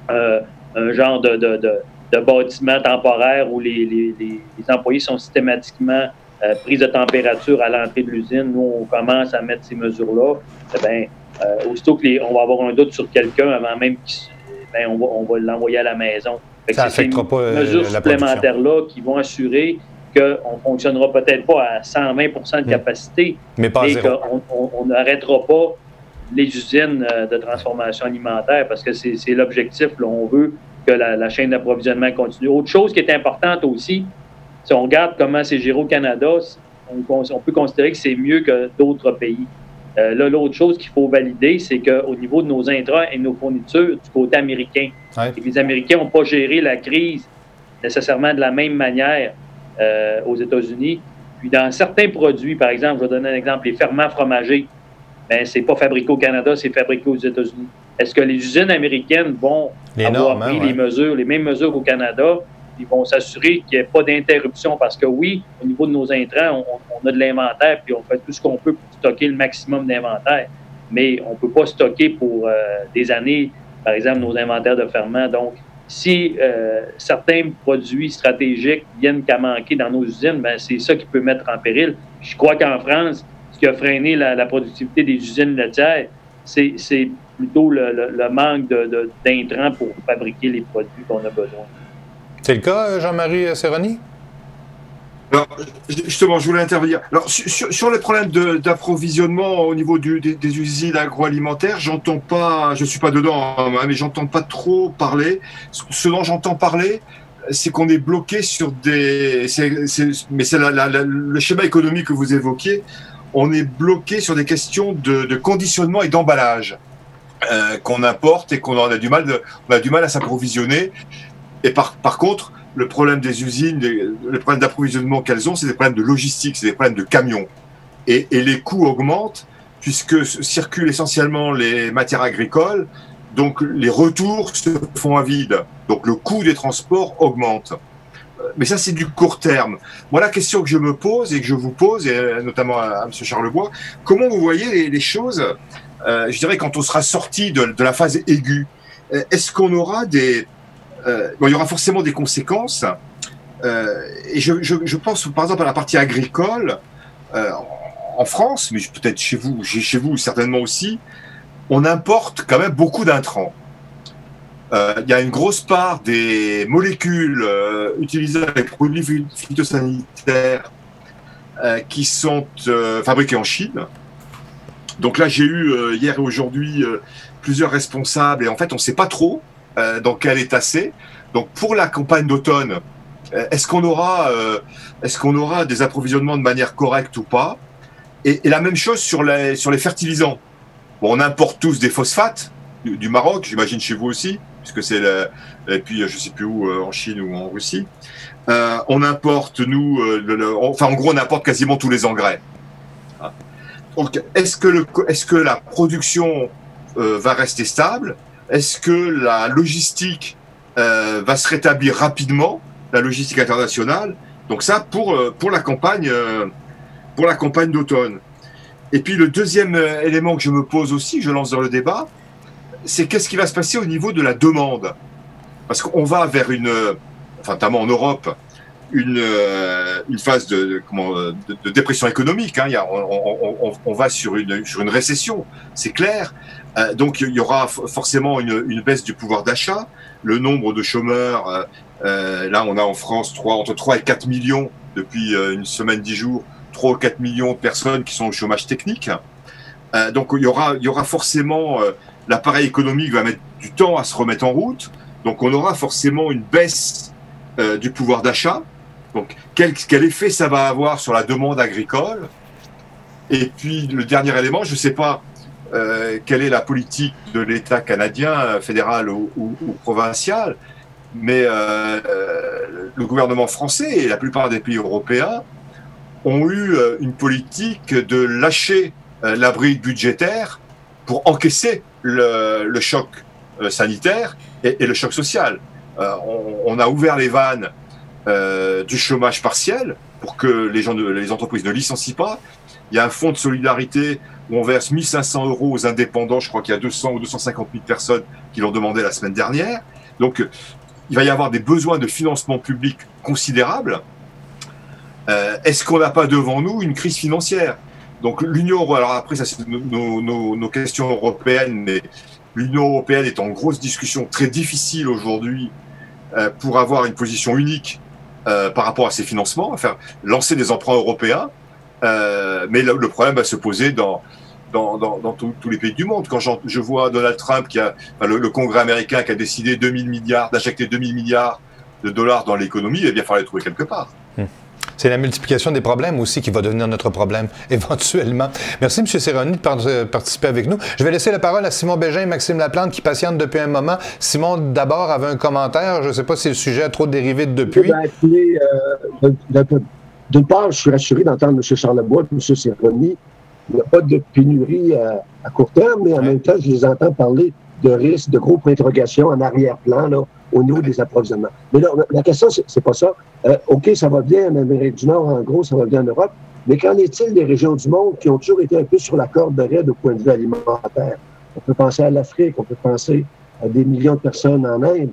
un genre de bâtiment temporaire où les employés sont systématiquement pris de température à l'entrée de l'usine. Nous, on commence à mettre ces mesures-là. Aussitôt qu'on va avoir un doute sur quelqu'un, avant même on va l'envoyer à la maison. Ça n'affectera pas ces mesures supplémentaires-là qui vont assurer qu'on ne fonctionnera peut-être pas à 120% de capacité, mais qu'on n'arrêtera pas les usines de transformation alimentaire parce que c'est l'objectif. Là, on veut que la chaîne d'approvisionnement continue. Autre chose qui est importante aussi, si on regarde comment c'est géré au Canada, on peut considérer que c'est mieux que d'autres pays. Là, l'autre chose qu'il faut valider, c'est qu'au niveau de nos intrants et de nos fournitures du côté américain, les Américains n'ont pas géré la crise nécessairement de la même manière aux États-Unis. Puis dans certains produits, par exemple, je vais donner un exemple, les ferments fromagers, c'est pas fabriqué au Canada, c'est fabriqué aux États-Unis. Est-ce que les usines américaines vont avoir pris les mêmes mesures qu'au Canada? Ils vont s'assurer qu'il n'y ait pas d'interruption parce que oui, au niveau de nos intrants, on a de l'inventaire puis on fait tout ce qu'on peut pour stocker le maximum d'inventaire. Mais on ne peut pas stocker pour des années par exemple, nos inventaires de ferments. Donc, si certains produits stratégiques viennent qu'à manquer dans nos usines, ben, c'est ça qui peut mettre en péril. Je crois qu'en France, ce qui a freiné la productivité des usines laitières, c'est plutôt le manque d'intrants pour fabriquer les produits qu'on a besoin. C'est le cas, Jean-Marie Serroni? Alors, justement, je voulais intervenir. Alors, sur les problèmes d'approvisionnement au niveau des usines agroalimentaires, j'entends pas, je suis pas dedans, hein, mais j'entends pas trop parler. Ce dont j'entends parler, c'est qu'on est bloqué sur mais c'est le schéma économique que vous évoquiez. On est bloqué sur des questions de conditionnement et d'emballage qu'on importe et qu'on a du mal à s'approvisionner. Et par contre, le problème des usines, le problème d'approvisionnement qu'elles ont, c'est des problèmes de logistique, c'est des problèmes de camions. Et les coûts augmentent puisque circulent essentiellement les matières agricoles, donc les retours se font à vide. Donc le coût des transports augmente. Mais ça, c'est du court terme. Moi, la question que je me pose et que je vous pose, et notamment à M. Charlebois, comment vous voyez les choses, je dirais, quand on sera sorti de la phase aiguë? Est-ce qu'on aura il y aura forcément des conséquences. Et je pense, par exemple, à la partie agricole, en France, mais peut-être chez vous certainement aussi, on importe quand même beaucoup d'intrants. Il y a une grosse part des molécules utilisées avec les produits phytosanitaires qui sont fabriquées en Chine. Donc là, j'ai eu hier et aujourd'hui plusieurs responsables et en fait, on ne sait pas trop dans quel état c'est. Donc pour la campagne d'automne, est-ce qu'on aura des approvisionnements de manière correcte ou pas? Et la même chose sur les fertilisants. Bon, on importe tous des phosphates du Maroc, j'imagine chez vous aussi, puisque c'est et puis je sais plus où, en Chine ou en Russie. On importe en gros on importe quasiment tous les engrais. Donc est-ce que la production va rester stable? Est-ce que la logistique va se rétablir rapidement, la logistique internationale? Donc ça pour la campagne d'automne. Et puis le deuxième élément que je me pose aussi, je lance dans le débat, c'est qu'est-ce qui va se passer au niveau de la demande? Parce qu'on va vers notamment en Europe, une phase de dépression économique. Hein. On va sur une récession, c'est clair. Donc il y aura forcément une baisse du pouvoir d'achat. Le nombre de chômeurs, là on a en France entre 3 et 4 millions depuis une semaine, 10 jours, 3 ou 4 millions de personnes qui sont au chômage technique. Donc il y aura forcément, l'appareil économique va mettre du temps à se remettre en route. Donc on aura forcément une baisse du pouvoir d'achat. Donc quel effet ça va avoir sur la demande agricole? Et puis le dernier élément, je ne sais pas quelle est la politique de l'État canadien, fédéral ou provincial, mais le gouvernement français et la plupart des pays européens ont eu une politique de lâcher la bride budgétaire pour encaisser le choc sanitaire et le choc social. On a ouvert les vannes du chômage partiel pour que les entreprises ne licencient pas. Il y a un fonds de solidarité où on verse 1 500 € aux indépendants. Je crois qu'il y a 200 ou 250 000 personnes qui l'ont demandé la semaine dernière. Donc, il va y avoir des besoins de financement public considérables. Est-ce qu'on n'a pas devant nous une crise financière? Donc, l'Union européenne, alors après, ça c'est nos questions européennes, mais l'Union européenne est en grosse discussion très difficile aujourd'hui pour avoir une position unique par rapport à ces financements, lancer des emprunts européens. Mais le problème va se poser dans tous les pays du monde. Quand je vois Donald Trump, le Congrès américain qui a décidé d'injecter 2000 milliards de dollars dans l'économie, eh bien, il fallait les trouver quelque part. C'est la multiplication des problèmes aussi qui va devenir notre problème, éventuellement. Merci, M. Serroni, de participer avec nous. Je vais laisser la parole à Simon Bégin et Maxime Laplante qui patientent depuis un moment. Simon, d'abord, avait un commentaire. Je ne sais pas si le sujet a trop dérivé depuis. D'une part, je suis rassuré d'entendre M. Charlebois et M. Serroni. Il n'y a pas de pénurie à court terme, mais en même temps, je les entends parler de risques, de gros points d'interrogation en arrière-plan là, au niveau des approvisionnements. Mais là, la question, c'est pas ça. OK, ça va bien en Amérique du Nord, en gros, ça va bien en Europe, mais qu'en est-il des régions du monde qui ont toujours été un peu sur la corde raide au point de vue alimentaire? On peut penser à l'Afrique, on peut penser des millions de personnes en Inde.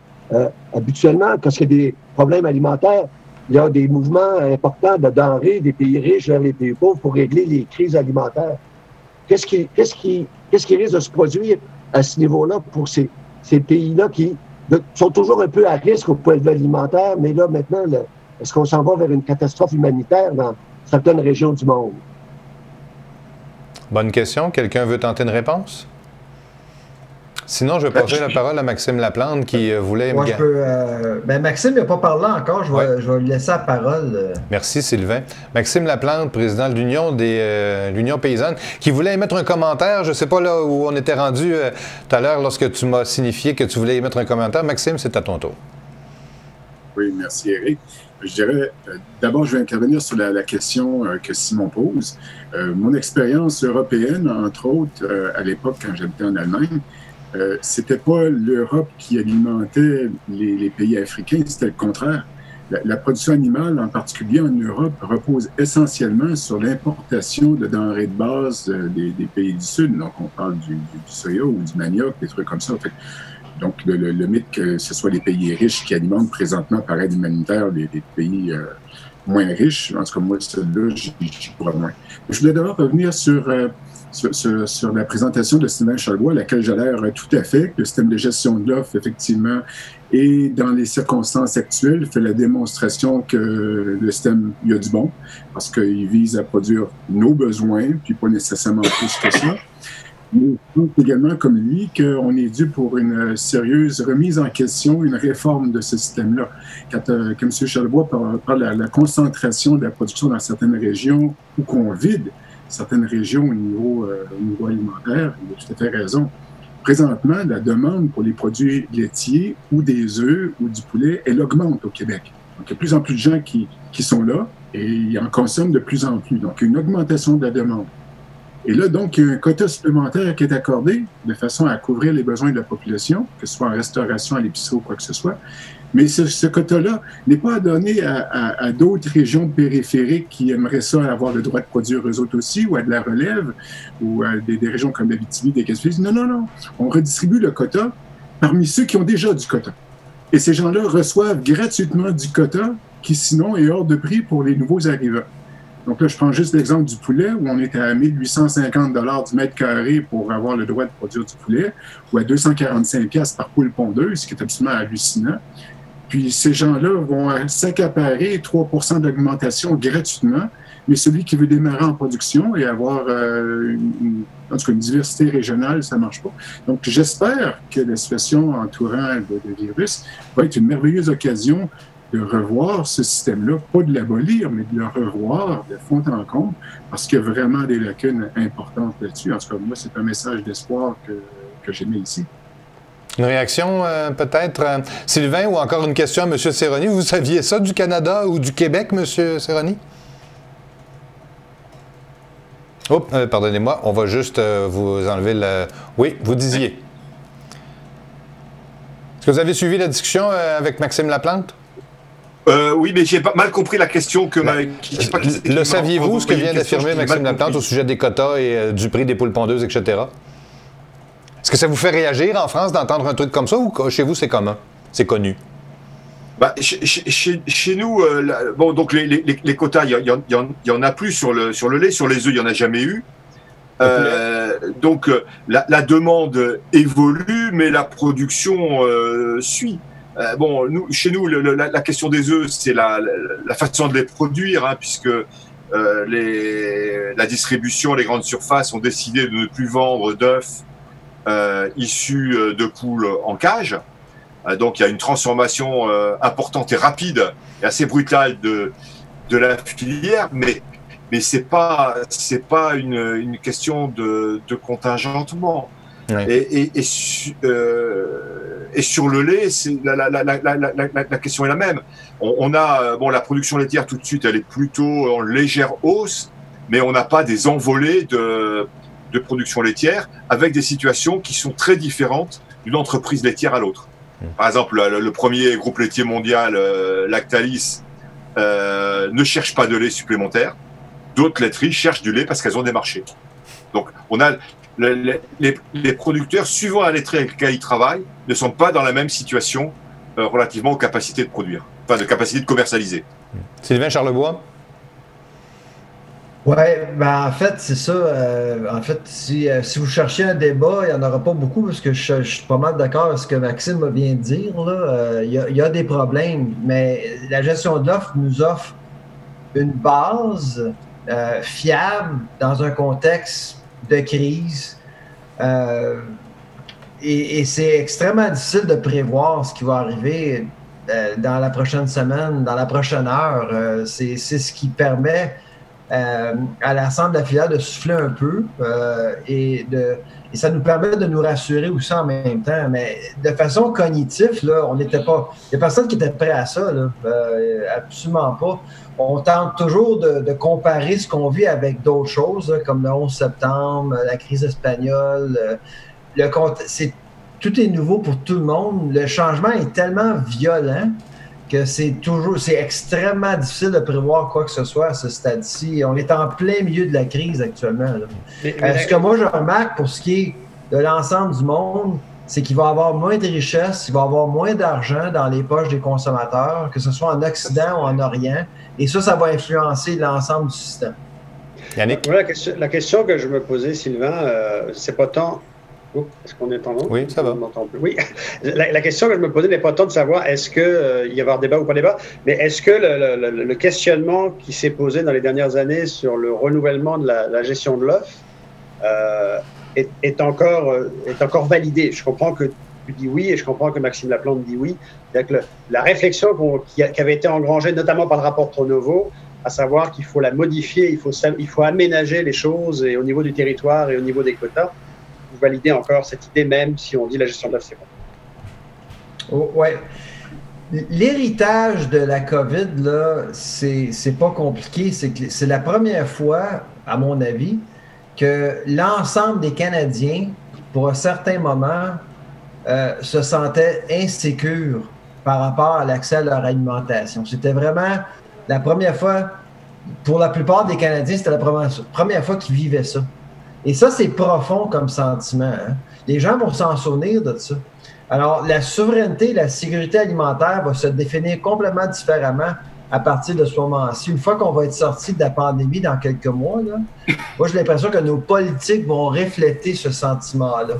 Habituellement, quand il y a des problèmes alimentaires, il y a des mouvements importants de denrées des pays riches vers les pays pauvres pour régler les crises alimentaires. Qu'est-ce qui risque de se produire à ce niveau-là pour ces pays-là qui sont toujours un peu à risque au point de vue alimentaire, mais là, maintenant, est-ce qu'on s'en va vers une catastrophe humanitaire dans certaines régions du monde? Bonne question. Quelqu'un veut tenter une réponse? Sinon, je vais passer la parole à Maxime Laplante qui voulait... Moi, je peux... Maxime n'a pas parlé encore. Je vais lui laisser la parole. Merci, Sylvain. Maxime Laplante, président de l'Union paysanne, qui voulait émettre un commentaire. Je ne sais pas là où on était rendu tout à l'heure lorsque tu m'as signifié que tu voulais émettre un commentaire. Maxime, c'est à ton tour. Oui, merci, Éric. Je dirais, d'abord, je vais intervenir sur la question que Simon pose. Mon expérience européenne, entre autres, à l'époque, quand j'habitais en Allemagne, c'était pas l'Europe qui alimentait les pays africains, c'était le contraire. La production animale, en particulier en Europe, repose essentiellement sur l'importation de denrées de base des pays du Sud. Donc, on parle du soya ou du manioc, des trucs comme ça. En fait, donc, le mythe que ce soit les pays riches qui alimentent présentement par aide humanitaire des pays moins riches, en tout cas, moi, celui-là, j'y crois moins. Je voulais d'abord revenir sur la présentation de Sylvain Charlebois, à laquelle j'adhère tout à fait, que le système de gestion de l'offre, effectivement, et dans les circonstances actuelles, fait la démonstration que le système, il y a du bon, parce qu'il vise à produire nos besoins, puis pas nécessairement plus que ça. Mais je pense également, comme lui, qu'on est dû pour une sérieuse remise en question, une réforme de ce système-là. Quand M. Charlebois parle de la concentration de la production dans certaines régions ou qu'on vide certaines régions au niveau alimentaire, il a tout à fait raison. Présentement, la demande pour les produits laitiers ou des œufs ou du poulet, elle augmente au Québec. Donc, il y a de plus en plus de gens qui sont là et ils en consomment de plus en plus. Donc, il y a une augmentation de la demande. Et là, donc, il y a un quota supplémentaire qui est accordé de façon à couvrir les besoins de la population, que ce soit en restauration, à l'épicerie ou quoi que ce soit. Mais ce quota-là n'est pas à donner à d'autres régions périphériques qui aimeraient ça avoir le droit de produire eux autres aussi, ou à de la relève, ou à des régions comme l'Abitibi, des Gaspésies. Non, non, non. On redistribue le quota parmi ceux qui ont déjà du quota. Et ces gens-là reçoivent gratuitement du quota qui, sinon, est hors de prix pour les nouveaux arrivants. Donc là, je prends juste l'exemple du poulet, où on est à 1 850 $ du mètre carré pour avoir le droit de produire du poulet, ou à 245 $ par poule pondeuse, ce qui est absolument hallucinant. Puis ces gens-là vont s'accaparer 3 % d'augmentation gratuitement, mais celui qui veut démarrer en production et avoir en tout cas une diversité régionale, ça ne marche pas. Donc j'espère que la situation entourant le virus va être une merveilleuse occasion de revoir ce système-là, pas de l'abolir, mais de le revoir de fond en comble, parce qu'il y a vraiment des lacunes importantes là-dessus. En tout cas, moi, c'est un message d'espoir que j'ai mis ici. Une réaction, peut-être, Sylvain, ou encore une question à M. Cerroni. Vous saviez ça du Canada ou du Québec, M. Cerroni? Oh, pardonnez-moi, on va juste vous enlever le... Oui, vous disiez. Est-ce que vous avez suivi la discussion avec Maxime Laplante? Oui, mais j'ai pas mal compris la question que... Le saviez-vous, ce que vient d'affirmer Maxime Laplante au sujet des quotas et du prix des poules pondeuses, etc.? Est-ce que ça vous fait réagir en France d'entendre un truc comme ça ou chez vous, c'est commun? C'est connu? Bah, chez nous, bon, donc les quotas, il y en a plus sur le lait. Sur les œufs, il n'y en a jamais eu. Donc, la demande évolue, mais la production suit. Bon, chez nous, la question des œufs, c'est la façon de les produire, hein, puisque la distribution, les grandes surfaces ont décidé de ne plus vendre d'œufs issus de poules en cage. Donc, il y a une transformation importante et rapide et assez brutale de la filière, mais c'est pas une question de contingentement. Ouais. Et sur le lait, la question est la même. On a la production laitière tout de suite, elle est plutôt en légère hausse, mais on n'a pas des envolées de production laitière avec des situations qui sont très différentes d'une entreprise laitière à l'autre. Par exemple, le premier groupe laitier mondial, Lactalis, ne cherche pas de lait supplémentaire. D'autres laiteries cherchent du lait parce qu'elles ont des marchés. Donc, on a les producteurs, suivant la laiterie avec laquelle ils travaillent, ne sont pas dans la même situation relativement aux capacités de produire, enfin de capacité de commercialiser. Sylvain Charlebois? Oui, ben en fait, c'est ça. En fait, si vous cherchez un débat, il n'y en aura pas beaucoup parce que je suis pas mal d'accord avec ce que Maxime vient de dire. Il y a des problèmes, mais la gestion de l'offre nous offre une base fiable dans un contexte de crise. Et c'est extrêmement difficile de prévoir ce qui va arriver dans la prochaine semaine, dans la prochaine heure. C'est ce qui permet à l'ensemble de la filière de souffler un peu et ça nous permet de nous rassurer aussi en même temps. Mais de façon cognitive, là, on n'était pas. Il n'y a personne qui était prêt à ça, là, absolument pas. On tente toujours de comparer ce qu'on vit avec d'autres choses, là, comme le 11 septembre, la crise espagnole. Tout est nouveau pour tout le monde. Le changement est tellement violent que c'est extrêmement difficile de prévoir quoi que ce soit à ce stade-ci. On est en plein milieu de la crise actuellement. Ce que moi je remarque pour ce qui est de l'ensemble du monde, c'est qu'il va y avoir moins de richesses, il va y avoir moins d'argent dans les poches des consommateurs, que ce soit en Occident ou en Orient, et ça va influencer l'ensemble du système. Yannick? La question que je me posais, Sylvain, c'est pas tant... Est-ce qu'on est en long? Oui, ça va. Oui. La question que je me posais n'est pas tant de savoir est-ce qu'il y va y avoir débat ou pas débat, mais est-ce que le questionnement qui s'est posé dans les dernières années sur le renouvellement de la gestion de l'offre est encore validé? Je comprends que tu dis oui et je comprends que Maxime Laplante dit oui. La réflexion qui avait été engrangée notamment par le rapport Tronovo, à savoir qu'il faut la modifier, il faut aménager les choses et au niveau du territoire et au niveau des quotas. Vous validez encore cette idée même si on dit la gestion de l'offre, c'est bon. Oui. L'héritage de la COVID, là, c'est pas compliqué. C'est la première fois, à mon avis, que l'ensemble des Canadiens, pour un certain moment, se sentaient insécures par rapport à l'accès à leur alimentation. C'était vraiment la première fois, pour la plupart des Canadiens, c'était la première fois qu'ils vivaient ça. Et ça, c'est profond comme sentiment. Hein? Les gens vont s'en souvenir de ça. Alors, la souveraineté, la sécurité alimentaire va se définir complètement différemment à partir de ce moment-ci. Une fois qu'on va être sorti de la pandémie dans quelques mois, là, moi, j'ai l'impression que nos politiques vont refléter ce sentiment-là,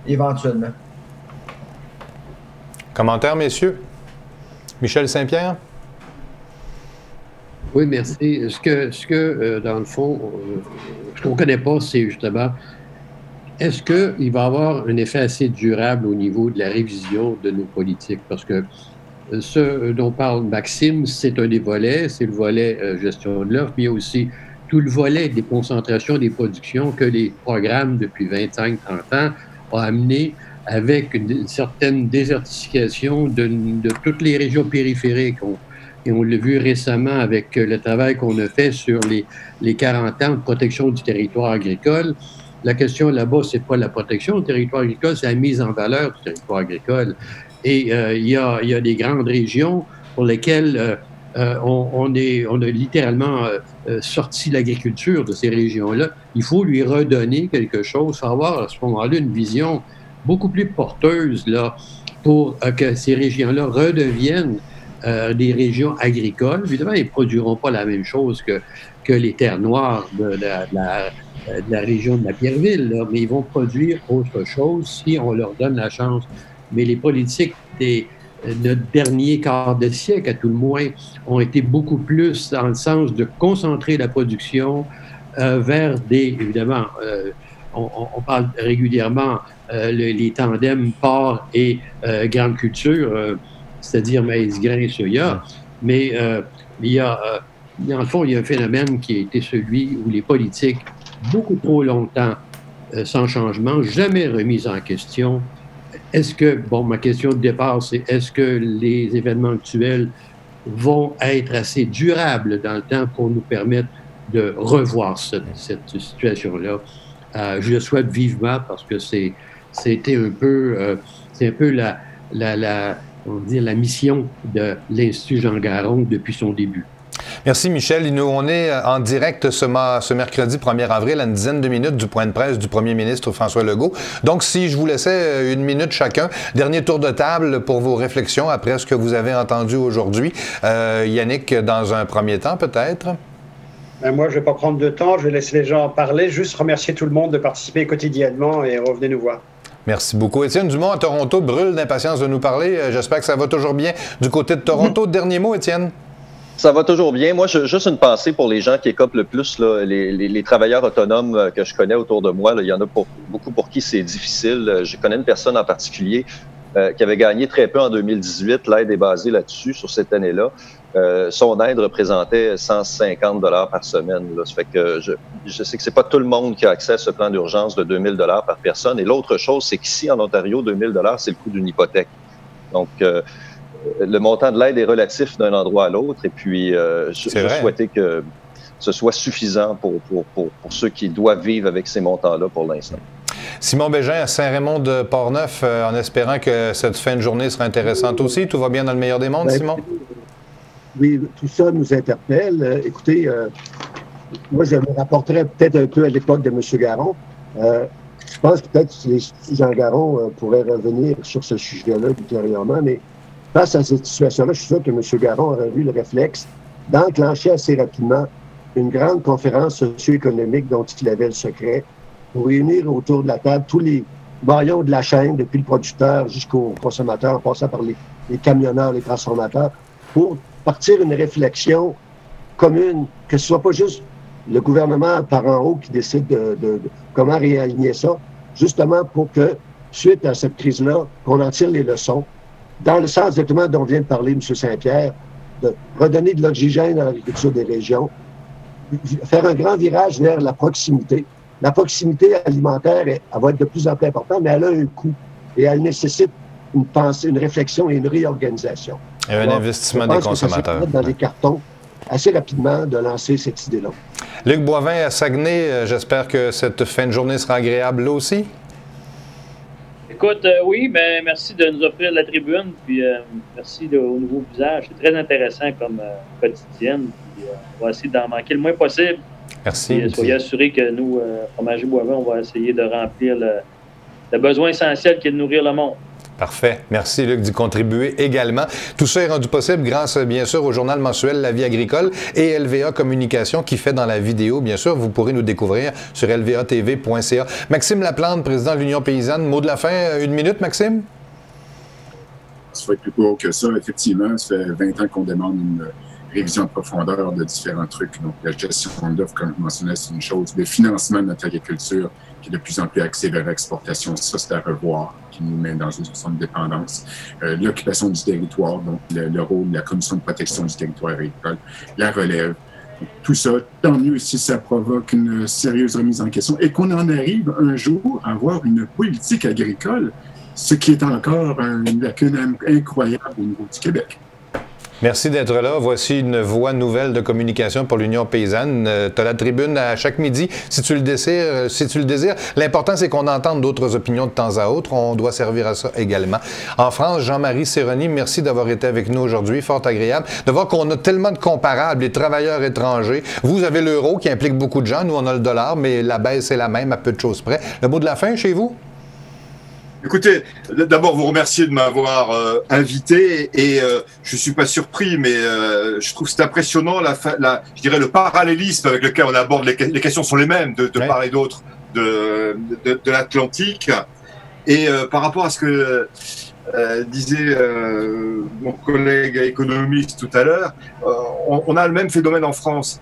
éventuellement. Commentaire, messieurs? Michel Saint-Pierre? Oui, merci. Ce que dans le fond, ce qu'on ne connaît pas, c'est justement, est-ce qu'il va y avoir un effet assez durable au niveau de la révision de nos politiques? Parce que ce dont parle Maxime, c'est un des volets, c'est le volet gestion de l'offre, mais il y a aussi tout le volet des concentrations des productions que les programmes depuis 25-30 ans ont amené avec une certaine désertification de toutes les régions périphériques. Et on l'a vu récemment avec le travail qu'on a fait sur les 40 ans de protection du territoire agricole. La question là-bas, c'est pas la protection du territoire agricole, c'est la mise en valeur du territoire agricole. Et il y a des grandes régions pour lesquelles on a littéralement sorti l'agriculture de ces régions-là. Il faut lui redonner quelque chose, il faut avoir à ce moment-là une vision beaucoup plus porteuse là, pour que ces régions-là redeviennent des régions agricoles. Évidemment, ils ne produiront pas la même chose que les terres noires de la région de la Pierreville, là, mais ils vont produire autre chose si on leur donne la chance. Mais les politiques de notre dernier quart de siècle, à tout le moins, ont été beaucoup plus dans le sens de concentrer la production vers évidemment, on parle régulièrement les tandems porc et grande culture, c'est-à-dire maïs, grain, soya. Mais dans le fond, il y a un phénomène qui a été celui où les politiques, beaucoup trop longtemps, sans changement, jamais remis en question. Est-ce que, ma question de départ, c'est est-ce que les événements actuels vont être assez durables dans le temps pour nous permettre de revoir cette situation-là? Je le souhaite vivement parce que c'est un peu la mission de l'Institut Jean Garon depuis son début. Merci, Michel. Nous, on est en direct ce mercredi 1er avril à une dizaine de minutes du point de presse du premier ministre François Legault. Donc, si je vous laissais une minute chacun, dernier tour de table pour vos réflexions après ce que vous avez entendu aujourd'hui. Yannick, dans un premier temps, peut-être? Moi, je ne vais pas prendre de temps. Je vais laisser les gens en parler. Juste remercier tout le monde de participer quotidiennement et revenez nous voir. Merci beaucoup. Étienne Dumont à Toronto brûle d'impatience de nous parler. J'espère que ça va toujours bien du côté de Toronto. Dernier mot, Étienne? Ça va toujours bien. Moi, juste une pensée pour les gens qui écopent le plus, là, les travailleurs autonomes que je connais autour de moi. Là, il y en a beaucoup pour qui c'est difficile. Je connais une personne en particulier qui avait gagné très peu en 2018. L'aide est basée là-dessus, sur cette année-là. Son aide représentait 150 $ par semaine. Là. Ça fait que je sais que c'est pas tout le monde qui a accès à ce plan d'urgence de 2000 $ par personne. Et l'autre chose, c'est qu'ici, en Ontario, 2000 $, c'est le coût d'une hypothèque. Donc, le montant de l'aide est relatif d'un endroit à l'autre. Et puis, je souhaitais que ce soit suffisant pour ceux qui doivent vivre avec ces montants-là pour l'instant. Simon Bégin à Saint-Raymond de Portneuf, en espérant que cette fin de journée sera intéressante aussi. Tout va bien dans le meilleur des mondes, Simon? Oui, tout ça nous interpelle. Écoutez, moi, je me rapporterais peut-être un peu à l'époque de M. Garon. Je pense que peut-être que Jean Garon pourrait revenir sur ce sujet-là ultérieurement, mais face à cette situation-là, je suis sûr que M. Garon aurait eu le réflexe d'enclencher assez rapidement une grande conférence socio-économique dont il avait le secret pour réunir autour de la table tous les maillons de la chaîne, depuis le producteur jusqu'au consommateur, en passant par les camionneurs, les transformateurs, pour partir une réflexion commune, que ce soit pas juste le gouvernement par en haut qui décide de comment réaligner ça, justement pour que, suite à cette crise-là, qu'on en tire les leçons, dans le sens exactement dont vient de parler M. Saint-Pierre, de redonner de l'oxygène à l'agriculture des régions, faire un grand virage vers la proximité. La proximité alimentaire, elle va être de plus en plus importante, mais elle a un coût et elle nécessite une pensée, une réflexion et une réorganisation. Et un investissement des consommateurs. Je pense que ça dans les cartons assez rapidement de lancer cette idée-là. Luc Boivin à Saguenay, j'espère que cette fin de journée sera agréable là aussi. Écoute, oui, mais merci de nous offrir la tribune, puis merci au nouveau visage. C'est très intéressant comme quotidienne. Puis, on va essayer d'en manquer le moins possible. Merci. Et soyez assurés que nous, Fromager Boivin, on va essayer de remplir le besoin essentiel qui est de nourrir le monde. Parfait. Merci, Luc, d'y contribuer également. Tout ça est rendu possible grâce, bien sûr, au journal mensuel La Vie agricole et LVA Communication qui fait dans la vidéo. Bien sûr, vous pourrez nous découvrir sur lvatv.ca. Maxime Laplante, président de l'Union paysanne. Mot de la fin, une minute, Maxime? Ça va être plus court que ça. Effectivement, ça fait 20 ans qu'on demande une révision en profondeur de différents trucs. Donc, la gestion d'offres, comme je mentionnais, c'est une chose. Le financement de notre agriculture, qui est de plus en plus axé vers l'exportation, ça, c'est à revoir, qui nous met dans une situation de dépendance. L'occupation du territoire, donc le rôle de la Commission de protection du territoire agricole, la relève. Donc, tout ça, tant mieux si ça provoque une sérieuse remise en question et qu'on en arrive un jour à avoir une politique agricole, ce qui est encore une lacune incroyable au niveau du Québec. Merci d'être là. Voici une voie nouvelle de communication pour l'Union paysanne. Tu as la tribune à chaque midi, si tu le désires. L'important, c'est qu'on entende d'autres opinions de temps à autre. On doit servir à ça également. En France, Jean-Marie Séroni, merci d'avoir été avec nous aujourd'hui. Fort agréable de voir qu'on a tellement de comparables, les travailleurs étrangers. Vous avez l'euro qui implique beaucoup de gens. Nous, on a le dollar, mais la baisse est la même à peu de choses près. Le mot de la fin chez vous? Écoutez, d'abord vous remercier de m'avoir invité et je suis pas surpris, mais je trouve c'est impressionnant je dirais le parallélisme avec lequel on aborde les questions sont les mêmes de part et d'autre de l'Atlantique. Et par rapport à ce que disait mon collègue économiste tout à l'heure, on a le même phénomène en France.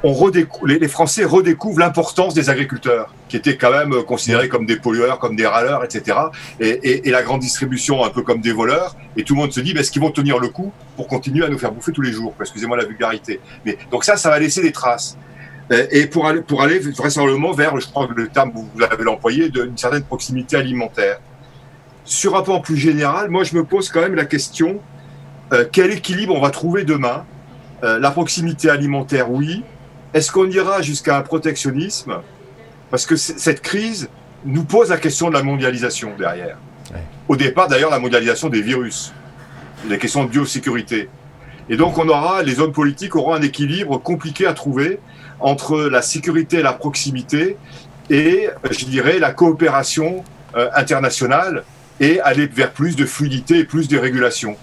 Les Français redécouvrent l'importance des agriculteurs, qui étaient quand même considérés comme des pollueurs, comme des râleurs, etc. Et la grande distribution un peu comme des voleurs. Et tout le monde se dit, est-ce qu'ils vont tenir le coup pour continuer à nous faire bouffer tous les jours? Excusez-moi la vulgarité. Mais donc ça va laisser des traces. Et pour aller vraisemblablement vers, je crois que le terme vous l'avez employé, d'une certaine proximité alimentaire. Sur un plan plus général, moi je me pose quand même la question, quel équilibre on va trouver demain? La proximité alimentaire, oui. Est-ce qu'on ira jusqu'à un protectionnisme? Parce que cette crise nous pose la question de la mondialisation derrière. Ouais. Au départ, d'ailleurs, la mondialisation des virus, les questions de biosécurité. Et donc, les hommes politiques auront un équilibre compliqué à trouver entre la sécurité et la proximité et, je dirais, la coopération internationale et aller vers plus de fluidité et plus de régulation.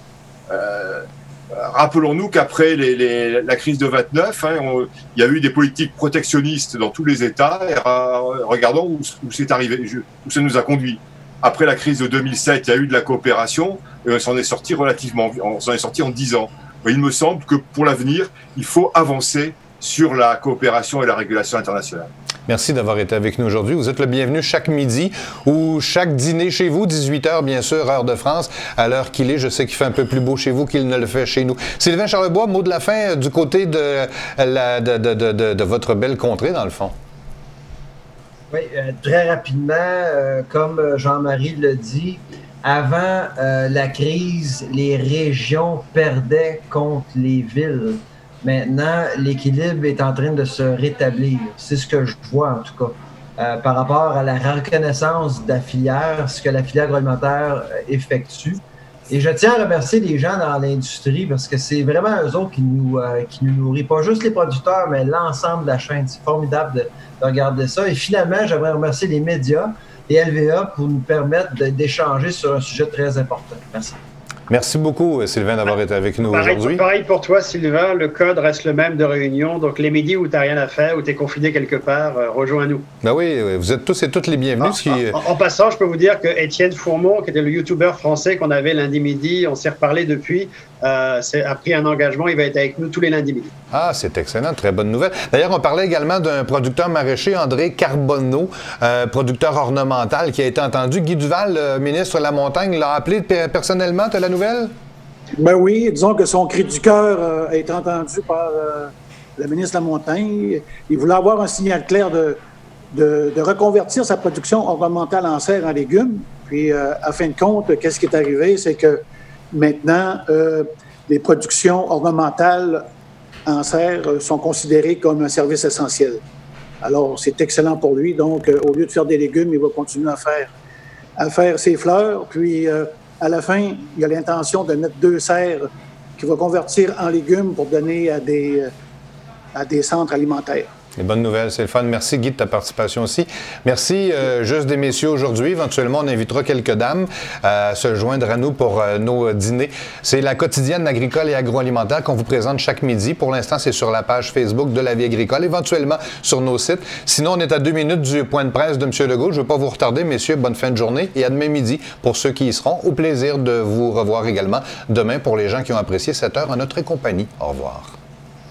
Rappelons-nous qu'après la crise de 29, il y a eu des politiques protectionnistes dans tous les États. Et regardons où c'est arrivé, où ça nous a conduit. Après la crise de 2007, il y a eu de la coopération et on s'en est sorti en 10 ans. Il me semble que pour l'avenir, il faut avancer sur la coopération et la régulation internationale. Merci d'avoir été avec nous aujourd'hui. Vous êtes le bienvenu chaque midi ou chaque dîner chez vous, 18h bien sûr, heure de France, à l'heure qu'il est. Je sais qu'il fait un peu plus beau chez vous qu'il ne le fait chez nous. Sylvain Charlebois, mot de la fin du côté de votre belle contrée, dans le fond. Oui, très rapidement, comme Jean-Marie le dit, avant la crise, les régions perdaient contre les villes. Maintenant, l'équilibre est en train de se rétablir. C'est ce que je vois, en tout cas, par rapport à la reconnaissance de la filière, ce que la filière agroalimentaire effectue. Et je tiens à remercier les gens dans l'industrie parce que c'est vraiment eux autres qui nous nourrissent. Pas juste les producteurs, mais l'ensemble de la chaîne. C'est formidable de regarder ça. Et finalement, j'aimerais remercier les médias et LVA pour nous permettre d'échanger sur un sujet très important. Merci. Merci beaucoup, Sylvain, d'avoir été avec nous aujourd'hui. Pareil pour toi, Sylvain. Le code reste le même de réunion. Donc, les midis où tu n'as rien à faire, où tu es confiné quelque part, rejoins-nous. Ben oui, vous êtes tous et toutes les bienvenus. En passant, je peux vous dire que Étienne Fourmont, qui était le youtubeur français qu'on avait lundi midi, on s'est reparlé depuis, a pris un engagement. Il va être avec nous tous les lundis midi. Ah, c'est excellent. Très bonne nouvelle. D'ailleurs, on parlait également d'un producteur maraîcher, André Carbonneau, producteur ornemental, qui a été entendu. Guy Duval, ministre de la Montagne, l'a appelé personnellement. Tu as la nouvelle? Ben oui, disons que son cri du cœur a été entendu par le ministre de la Montagne. Il voulait avoir un signal clair de reconvertir sa production ornementale en serre en légumes. Puis, à fin de compte, qu'est-ce qui est arrivé? C'est que maintenant, les productions ornementales en serre sont considérées comme un service essentiel. Alors, c'est excellent pour lui. Donc, au lieu de faire des légumes, il va continuer à faire ses fleurs. Puis, à la fin, il a l'intention de mettre 2 serres qu'il va convertir en légumes pour donner à des centres alimentaires. Les bonnes nouvelles, c'est le fun. Merci, Guy, de ta participation aussi. Merci, juste des messieurs aujourd'hui. Éventuellement, on invitera quelques dames à se joindre à nous pour nos dîners. C'est la quotidienne agricole et agroalimentaire qu'on vous présente chaque midi. Pour l'instant, c'est sur la page Facebook de La Vie agricole, éventuellement sur nos sites. Sinon, on est à 2 minutes du point de presse de M. Legault. Je ne veux pas vous retarder, messieurs. Bonne fin de journée et à demain midi pour ceux qui y seront. Au plaisir de vous revoir également demain pour les gens qui ont apprécié cette heure en notre compagnie. Au revoir.